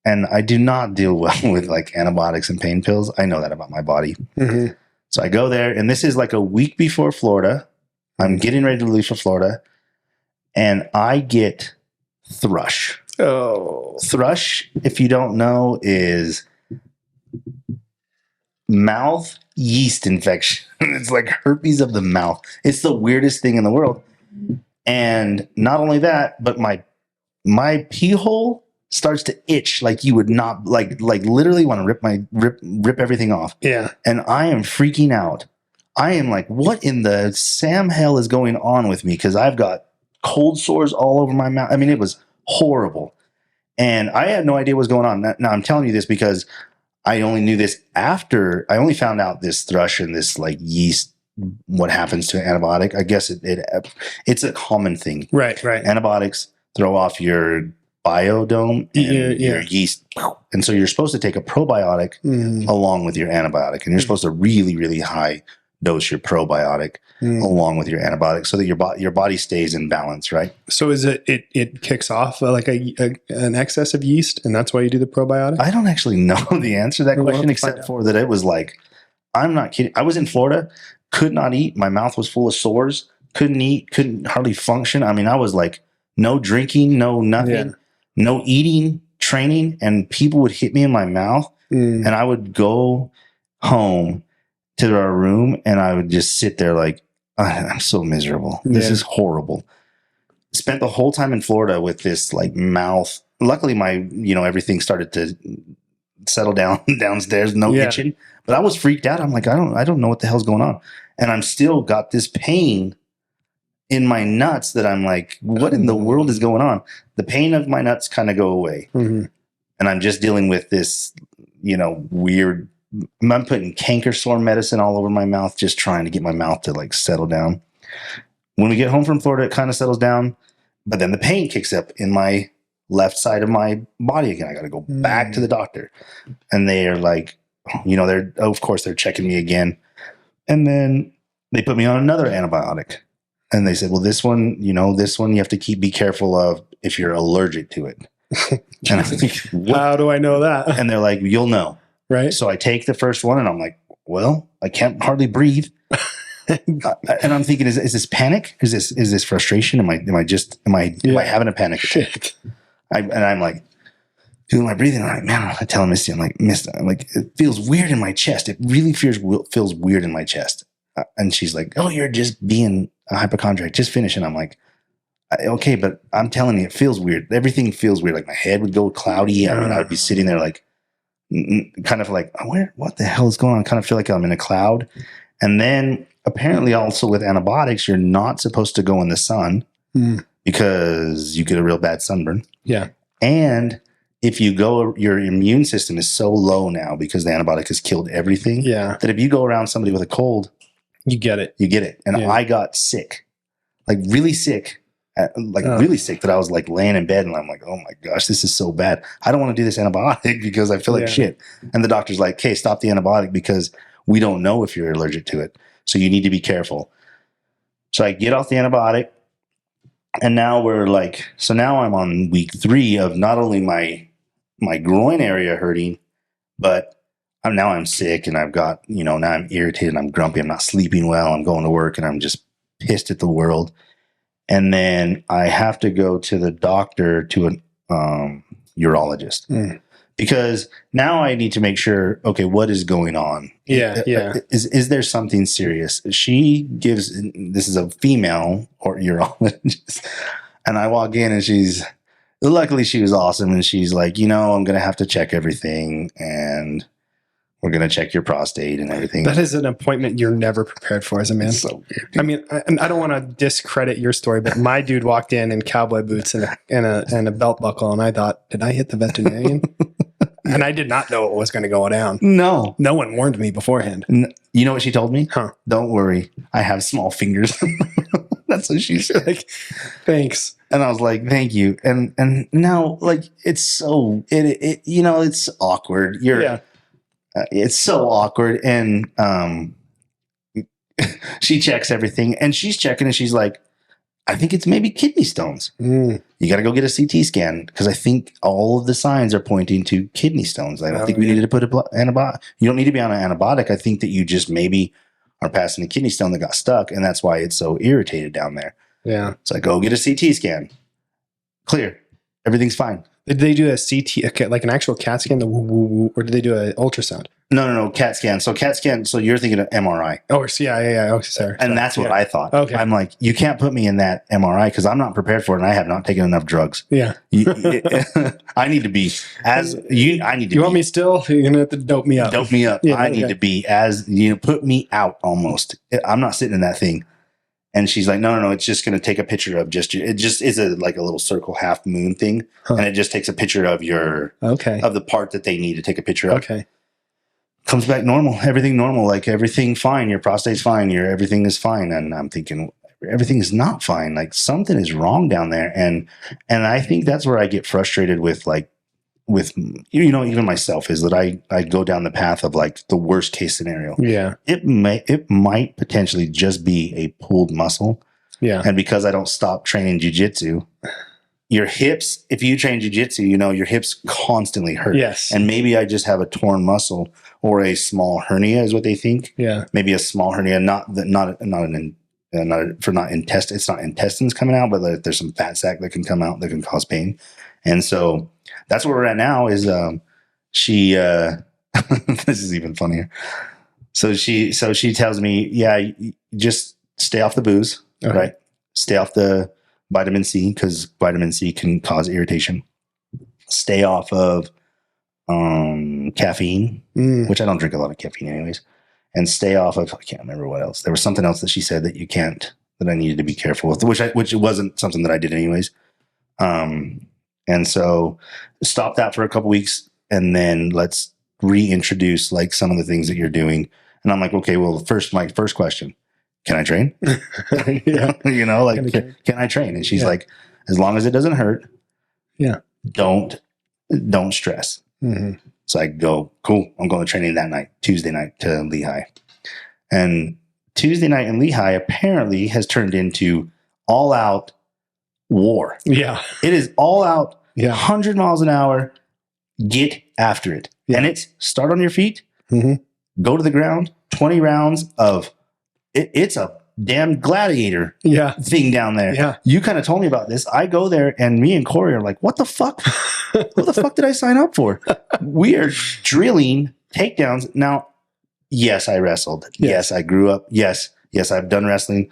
Speaker 3: and I do not deal well with like antibiotics and pain pills. I know that about my body.
Speaker 2: Mm-hmm.
Speaker 3: So I go there, and this is like a week before Florida. I'm getting ready to leave for Florida, and I get thrush.
Speaker 2: Oh,
Speaker 3: Thrush, if you don't know, is mouth yeast infection. It's like herpes of the mouth. It's the weirdest thing in the world. And not only that, but my pee hole starts to itch like you would not like literally want to rip everything off.
Speaker 2: yeah.
Speaker 3: And I am freaking out. I am like, what in the Sam hell is going on with me? Because I've got cold sores all over my mouth. I mean, it was horrible. And I had no idea what was going on. Now I'm telling you this because I only knew this after I only found out this thrush and this like yeast, what happens to an antibiotic. I guess it's a common thing.
Speaker 2: Right.
Speaker 3: Antibiotics throw off your biodome and your yeast. And so you're supposed to take a probiotic along with your antibiotic. And you're supposed to really, really high dose your probiotic along with your antibiotic so that your body stays in balance, right?
Speaker 2: So is it kicks off like an excess of yeast, and that's why you do the probiotic?
Speaker 3: I don't actually know the answer to that question, except for that it was like, I'm not kidding. I was in Florida, could not eat. My mouth was full of sores, couldn't eat, couldn't hardly function. I mean, I was like, no drinking, no nothing, no eating, training, and people would hit me in my mouth, and I would go home to our room, and I would just sit there like, I'm so miserable. This is horrible. Spent the whole time in Florida with this like mouth. Luckily, my everything started to settle down downstairs. No itching, but I was freaked out. I'm like, I don't know what the hell's going on, and I'm still got this pain in my nuts that I'm like, what in the world is going on? The pain of my nuts kind of go away, and I'm just dealing with this, weird. I'm putting canker sore medicine all over my mouth, just trying to get my mouth to like settle down. When we get home from Florida, it kind of settles down, but then the pain kicks up in my left side of my body again. I got to go back to the doctor, and they are like, of course they're checking me again. And then they put me on another antibiotic, and they said, well, this one you have to be careful of if you're allergic to it. And I'm like,
Speaker 2: how do I know that?
Speaker 3: And they're like, you'll know.
Speaker 2: Right.
Speaker 3: So I take the first one, and I'm like, well, I can't hardly breathe. And I'm thinking, is this panic? Is this frustration? Am I having a panic attack? I'm like, feeling my breathing. I'm like, man, I tell Misty, I'm like, it feels weird in my chest. It really feels weird in my chest. And she's like, oh, you're just being a hypochondriac. Just finish. And I'm like, okay, but I'm telling you, it feels weird. Everything feels weird. Like my head would go cloudy. I mean, I would be sitting there like, kind of like, what the hell is going on? I kind of feel like I'm in a cloud. And then apparently also with antibiotics, you're not supposed to go in the sun because you get a real bad sunburn.
Speaker 2: Yeah.
Speaker 3: And if you go, your immune system is so low now because the antibiotic has killed everything. Yeah. That if you go around somebody with a cold, you get it. And I got sick, like really sick. Really sick that I was like laying in bed and I'm like, oh my gosh, this is so bad. I don't want to do this antibiotic because I feel like shit. And the doctor's like, okay, stop the antibiotic because we don't know if you're allergic to it. So you need to be careful. So I get off the antibiotic, and now now I'm on week 3 of not only my groin area hurting, but I'm sick and I've got, now I'm irritated, I'm grumpy, I'm not sleeping well, I'm going to work and I'm just pissed at the world. And then I have to go to the doctor, to an urologist, because now I need to make sure, okay, what is going on? Is there something serious? She gives, this is a female or urologist, and I walk in and luckily she was awesome. And she's like, I'm going to have to check everything, and we're going to check your prostate and everything.
Speaker 2: That is an appointment you're never prepared for as a man.
Speaker 3: It's so weird.
Speaker 2: I mean, I don't want to discredit your story, but my dude walked in cowboy boots and a belt buckle, and I thought, did I hit the veterinarian? And I did not know what was going to go down. No one warned me beforehand.
Speaker 3: You know what she told me? Don't worry, I have small fingers. That's what she said. Like,
Speaker 2: thanks.
Speaker 3: And I was like, thank you. And now, like, it's so it's awkward. It's so awkward. And she checks everything, and she's checking, and she's like, I think it's maybe kidney stones. You got to go get a CT scan because I think all of the signs are pointing to kidney stones. I don't think we needed to put antibiotic. You don't need to be on an antibiotic. I think that you just maybe are passing a kidney stone that got stuck, and that's why it's so irritated down there.
Speaker 2: Yeah.
Speaker 3: So I go get a CT scan. Clear. Everything's fine.
Speaker 2: Did they do a CT, like an actual CAT scan, or did they do an ultrasound?
Speaker 3: No, CAT scan. So CAT scan, so you're thinking of MRI.
Speaker 2: Oh, yeah. Oh, sorry.
Speaker 3: And that's what I thought.
Speaker 2: Okay.
Speaker 3: I'm like, you can't put me in that MRI because I'm not prepared for it and I have not taken enough drugs.
Speaker 2: Yeah.
Speaker 3: I need to be as you. I need to.
Speaker 2: You want me still? You're gonna have to dope me up.
Speaker 3: Dope me up.
Speaker 2: Yeah,
Speaker 3: I need to be as put me out almost. I'm not sitting in that thing. And she's like, no, it's just going to take a picture of just it just is like a little circle half moon thing. And it just takes a picture of of the part that they need to take a picture of.
Speaker 2: Okay.
Speaker 3: Comes back normal, everything normal, like everything fine. Your prostate's fine. Everything is fine. And I'm thinking everything is not fine. Like something is wrong down there. And I think that's where I get frustrated with even myself is that I go down the path of like the worst case scenario.
Speaker 2: Yeah.
Speaker 3: It might potentially just be a pulled muscle.
Speaker 2: Yeah.
Speaker 3: And because I don't stop training jiu-jitsu, your hips, if you train jiu-jitsu, your hips constantly hurt.
Speaker 2: Yes.
Speaker 3: And maybe I just have a torn muscle or a small hernia is what they think.
Speaker 2: Yeah.
Speaker 3: Maybe a small hernia, it's not intestines coming out, but there's some fat sac that can come out that can cause pain. And so that's where we're at now is she this is even funnier. So she tells me, yeah, just stay off the booze,
Speaker 2: okay.
Speaker 3: Right? Stay off the vitamin C because vitamin C can cause irritation. Stay off of caffeine, which I don't drink a lot of caffeine anyways. And stay off of, I can't remember what else. There was something else that she said that I needed to be careful with, which wasn't something that I did anyways. And so stop that for a couple weeks and then let's reintroduce like some of the things that you're doing. And I'm like, okay, well, my first question, can I train?
Speaker 2: Yeah.
Speaker 3: Can I train? And she's like, as long as it doesn't hurt.
Speaker 2: Yeah.
Speaker 3: Don't stress.
Speaker 2: Mm-hmm.
Speaker 3: So I go, cool. I'm going to training that night, Tuesday night to Lehigh. And Tuesday night in Lehigh apparently has turned into all out war.
Speaker 2: Yeah.
Speaker 3: It is all out,
Speaker 2: 100
Speaker 3: miles an hour, get after it. Yeah. And it's start on your feet, go to the ground, 20 rounds of it's a damn gladiator thing down there.
Speaker 2: Yeah.
Speaker 3: You kind of told me about this. I go there and me and Corey are like, what the fuck? What the fuck did I sign up for? We are drilling takedowns. Now, yes, I wrestled. Yes, I grew up. Yes, I've done wrestling.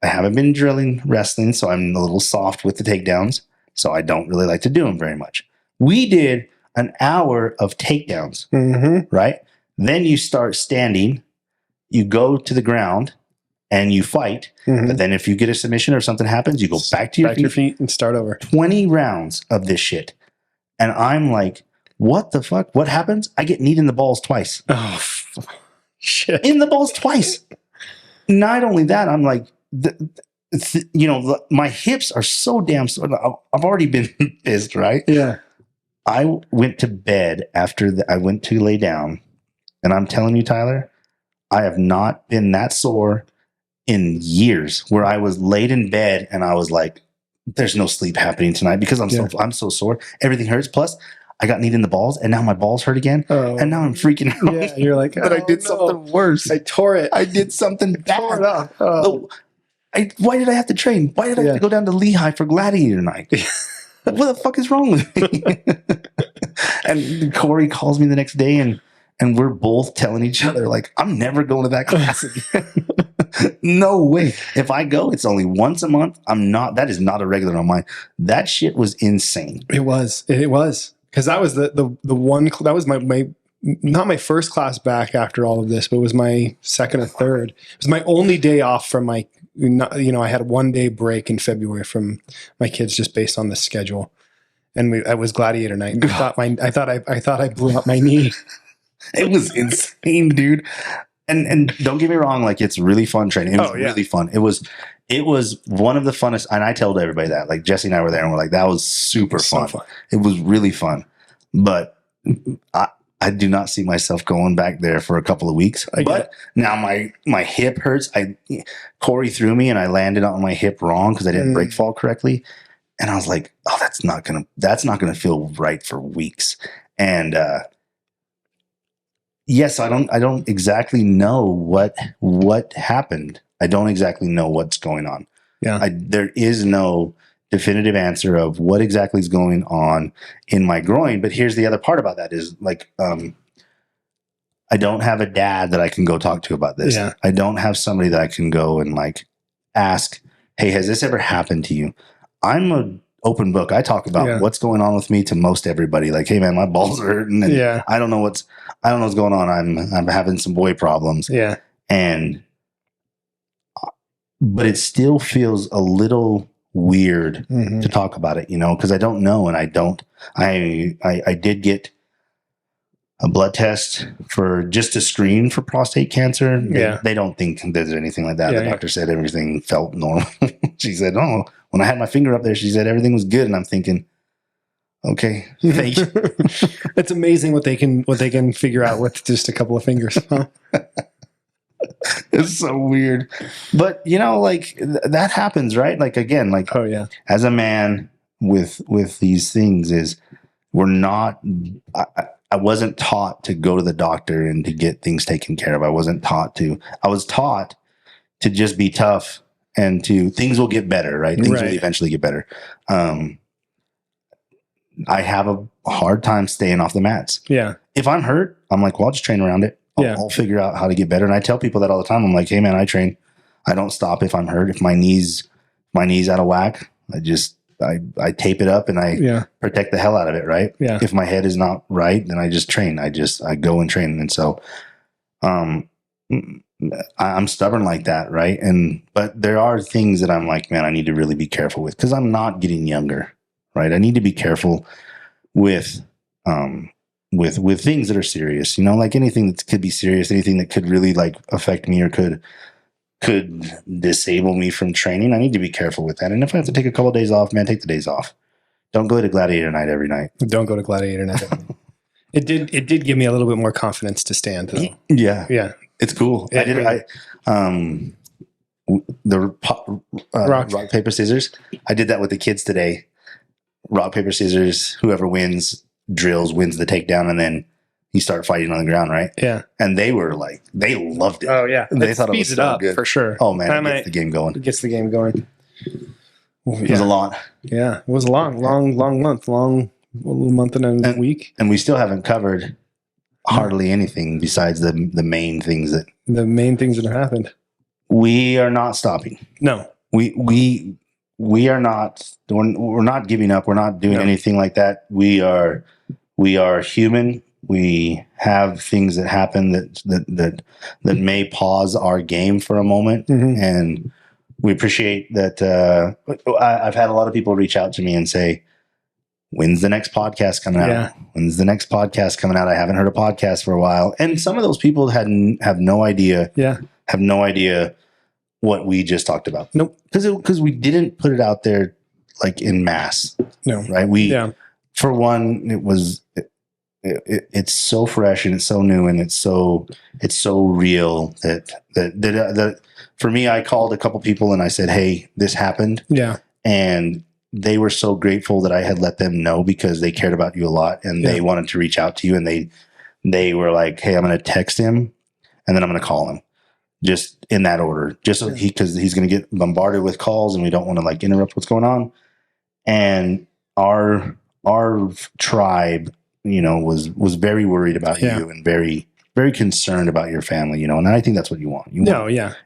Speaker 3: I haven't been drilling wrestling, so I'm a little soft with the takedowns. So I don't really like to do them very much. We did an hour of takedowns, right? Then you start standing, you go to the ground, and you fight. But then if you get a submission or something happens, you go back to your feet
Speaker 2: and start over.
Speaker 3: 20 rounds of this shit. And I'm like, what the fuck? What happens? I get kneed in the balls twice.
Speaker 2: Oh, shit.
Speaker 3: In the balls twice. Not only that, I'm like, my hips are so damn sore. I've already been pissed, right?
Speaker 2: Yeah.
Speaker 3: I went to bed after I went to lay down. And I'm telling you, Tyler, I have not been that sore in years where I was laid in bed and I was like, there's no sleep happening tonight because I'm so sore. Everything hurts. Plus, I got kneed in the balls and now my balls hurt again. Oh. And now I'm freaking out.
Speaker 2: Yeah, you're like,
Speaker 3: that I did something worse.
Speaker 2: I tore it.
Speaker 3: I did something bad.
Speaker 2: Tore it up. Oh.
Speaker 3: Why did I have to train? Why did I have to go down to Lehigh for Gladiator night? What the fuck is wrong with me? And Corey calls me the next day and we're both telling each other, like, I'm never going to that class again. No way. If I go, it's only once a month. That is not a regular on mine. That shit was insane.
Speaker 2: It was. Because that was the one, that was my not my first class back after all of this, but it was my second or third. It was my only day off from I had a 1 day break in February from my kids just based on the schedule. And it was Gladiator night. I thought I blew up my knee.
Speaker 3: It was insane, dude. And don't get me wrong, like it's really fun training. It was really fun. It was one of the funnest, and I told everybody that. Like Jesse and I were there and we're like, that was super fun. It was really fun. But I do not see myself going back there for a couple of weeks. But now my hip hurts. Corey threw me and I landed on my hip wrong because I didn't brake fall correctly. And I was like, oh, that's not gonna feel right for weeks. And yes, I don't exactly know what happened. I don't exactly know what's going on.
Speaker 2: Yeah.
Speaker 3: There is no definitive answer of what exactly is going on in my groin. But here's the other part about that is like, I don't have a dad that I can go talk to about this.
Speaker 2: Yeah.
Speaker 3: I don't have somebody that I can go and like ask, hey, has this ever happened to you? I'm an open book. I talk about what's going on with me to most everybody. Like, hey man, my balls are hurting and I don't know what's going on. I'm having some boy problems.
Speaker 2: Yeah.
Speaker 3: But it still feels a little weird to talk about it, because I don't know. And I did get a blood test for just to screen for prostate cancer. They don't think there's anything like that. The doctor said everything felt normal. She said, oh, when I had my finger up there, she said everything was good. And I'm thinking, okay, thank you.
Speaker 2: It's amazing what they can figure out with just a couple of fingers. Huh?
Speaker 3: It's so weird. But like that happens, right? Like again, like,
Speaker 2: oh yeah,
Speaker 3: as a man with these things is I wasn't taught to go to the doctor and to get things taken care of. I was taught to just be tough and things will get better, right? Things will eventually get better. I have a hard time staying off the mats.
Speaker 2: Yeah. If
Speaker 3: I'm hurt, I'm like, well, I'll just train around it. I'll figure out how to get better. And I tell people that all the time. I'm like, hey man, I train. I don't stop if I'm hurt. If my knee's out of whack, I tape it up and I protect the hell out of it. Right.
Speaker 2: Yeah.
Speaker 3: If my head is not right, then I just train. I go and train. And so, I'm stubborn like that. Right. But there are things that I'm like, man, I need to really be careful with because I'm not getting younger. Right. I need to be careful with things that are serious, like anything that could be serious, anything that could really like affect me or could disable me from training. I need to be careful with that. And if I have to take a couple of days off, man, take the days off. Don't go to Gladiator Night every night.
Speaker 2: Don't go to Gladiator Night. It did give me a little bit more confidence to stand though.
Speaker 3: Yeah.
Speaker 2: Yeah.
Speaker 3: It's cool. Rock, paper, scissors. I did that with the kids today. Rock, paper, scissors, whoever wins wins the takedown, and then you start fighting on the ground, right?
Speaker 2: Yeah.
Speaker 3: And they were like, they loved it.
Speaker 2: Oh yeah.
Speaker 3: They thought it was so
Speaker 2: up
Speaker 3: good.
Speaker 2: For sure.
Speaker 3: Oh man, it gets the game going.
Speaker 2: It gets the game going.
Speaker 3: It was a lot.
Speaker 2: Yeah. It was a long month, a little month and a week.
Speaker 3: And we still haven't covered hardly anything besides the main things that
Speaker 2: have happened.
Speaker 3: We are not stopping.
Speaker 2: No.
Speaker 3: We are not. We're not giving up. We're not doing anything like that. We are human. We have things that happen that may pause our game for a moment, and we appreciate that. I've had a lot of people reach out to me and say, "When's the next podcast coming out?
Speaker 2: Yeah.
Speaker 3: When's the next podcast coming out? I haven't heard a podcast for a while." And some of those people have no idea.
Speaker 2: Yeah.
Speaker 3: Have no idea what we just talked about.
Speaker 2: Nope.
Speaker 3: Because we didn't put it out there like in mass.
Speaker 2: No.
Speaker 3: Right. For one, it's so fresh and it's so new and it's so real that for me, I called a couple people and I said, hey, this happened.
Speaker 2: Yeah.
Speaker 3: And they were so grateful that I had let them know because they cared about you a lot and they wanted to reach out to you. And they were like, hey, I'm going to text him and then I'm going to call him. Just in that order, just so because he's going to get bombarded with calls and we don't want to like interrupt what's going on. And our tribe, was very worried about you and very, very concerned about your family, and I think that's what you want. You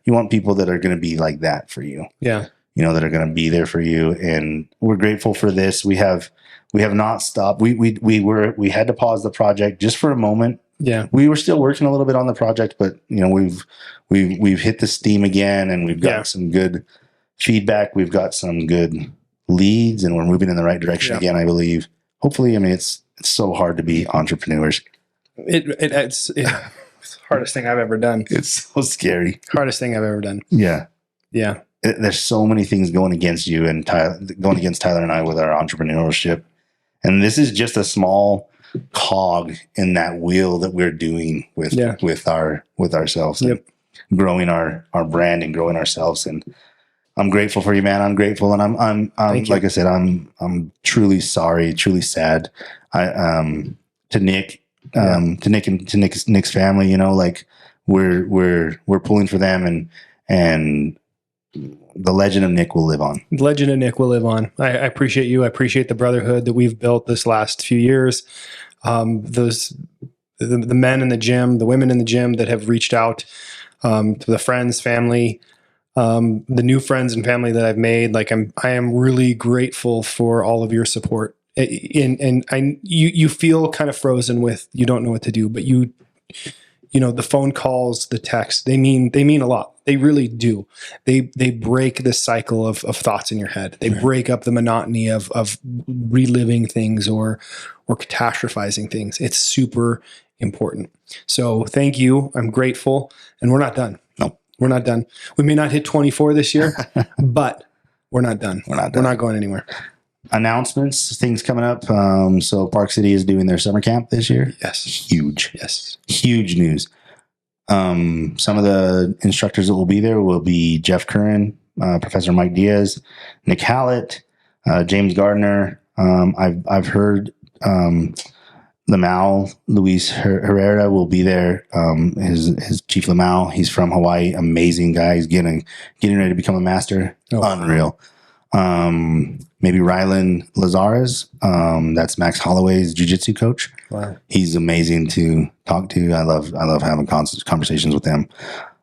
Speaker 3: want people that are going to be like that for you. Yeah. That are going to be there for you. And we're grateful for this. We have not stopped. We had to pause the project just for a moment. Yeah, we were still working a little bit on the project, but we've hit the steam again, and we've got some good feedback. We've got some good leads, and we're moving in the right direction again. I believe. Hopefully, it's so hard to be entrepreneurs.
Speaker 2: It's the hardest thing I've ever done.
Speaker 3: It's so scary.
Speaker 2: Hardest thing I've ever done.
Speaker 3: Yeah,
Speaker 2: yeah.
Speaker 3: There's so many things going against you and going against Tyler and I with our entrepreneurship, and this is just a small cog in that wheel that we're doing with ourselves, and growing our brand and growing ourselves. And I'm grateful for you, man. I'm grateful, and I'm like I said, I'm truly sorry, truly sad. To Nick, to Nick's family, like we're pulling for them, and the legend of Nick will live on.
Speaker 2: The legend of Nick will live on. I appreciate you. I appreciate the brotherhood that we've built this last few years. The men in the gym, the women in the gym that have reached out, to the friends, family, the new friends and family that I've made. Like I am really grateful for all of your support. You feel kind of frozen with, you don't know what to do, but the phone calls, the texts, they mean a lot. They really do. They break the cycle of thoughts in your head. They break up the monotony of reliving things or catastrophizing things. It's super important. So thank you. I'm grateful. And we're not done.
Speaker 3: No,
Speaker 2: we're not done. We may not hit 24 this year, but we're not done.
Speaker 3: We're not done.
Speaker 2: We're not going anywhere.
Speaker 3: Announcements, things coming up. So Park City is doing their summer camp this year.
Speaker 2: Yes.
Speaker 3: Huge.
Speaker 2: Yes.
Speaker 3: Huge news. Some of the instructors that will be there will be Jeff Curran, Professor Mike Diaz, Nick Hallett, James Gardner. I've heard Lamau, Luis Herrera will be there. His Chief Lamau, he's from Hawaii. Amazing guy. He's getting ready to become a master.
Speaker 2: Oh.
Speaker 3: Unreal. Maybe Rylan Lazares. That's Max Holloway's jiu-jitsu coach.
Speaker 2: Wow. He's
Speaker 3: amazing to talk to. I love having conversations with him.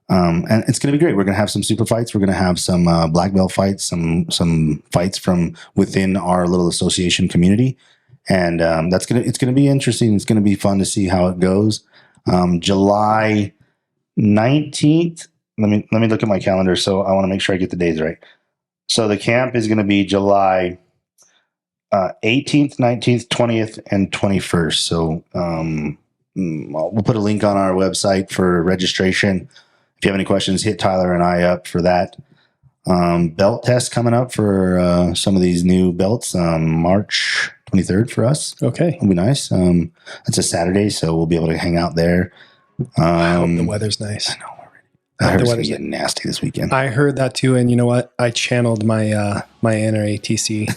Speaker 3: And it's going to be great. We're going to have some super fights. We're going to have some black belt fights, some fights from within our little association community. And it's going to be interesting. It's going to be fun to see how it goes. July 19th. Let me look at my calendar. So I want to make sure I get the days right. So the camp is going to be July 18th, 19th, 20th, and 21st. So we'll put a link on our website for registration. If you have any questions, hit Tyler and I up for that. Belt test coming up for some of these new belts, March 23rd for us.
Speaker 2: Okay.
Speaker 3: It'll be nice. It's a Saturday, so we'll be able to hang out there.
Speaker 2: I hope the weather's nice.
Speaker 3: I know. I heard it's going to get nasty this weekend.
Speaker 2: I heard that too, and you know what? I channeled my my inner ATC,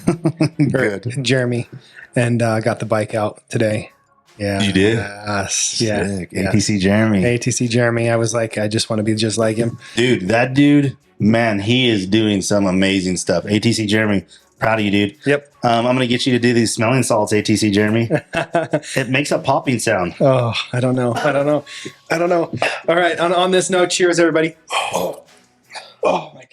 Speaker 3: Good.
Speaker 2: Jeremy, and got the bike out today. Yeah,
Speaker 3: you did.
Speaker 2: Yes, yeah.
Speaker 3: ATC Jeremy.
Speaker 2: ATC Jeremy. I was like, I just want to be just like him,
Speaker 3: dude. That dude, man, he is doing some amazing stuff. ATC Jeremy, proud of you, dude.
Speaker 2: Yep.
Speaker 3: I'm going to get you to do these smelling salts, ATC Jeremy. It makes a popping sound.
Speaker 2: Oh, I don't know. All right. On this note, cheers, everybody. Oh my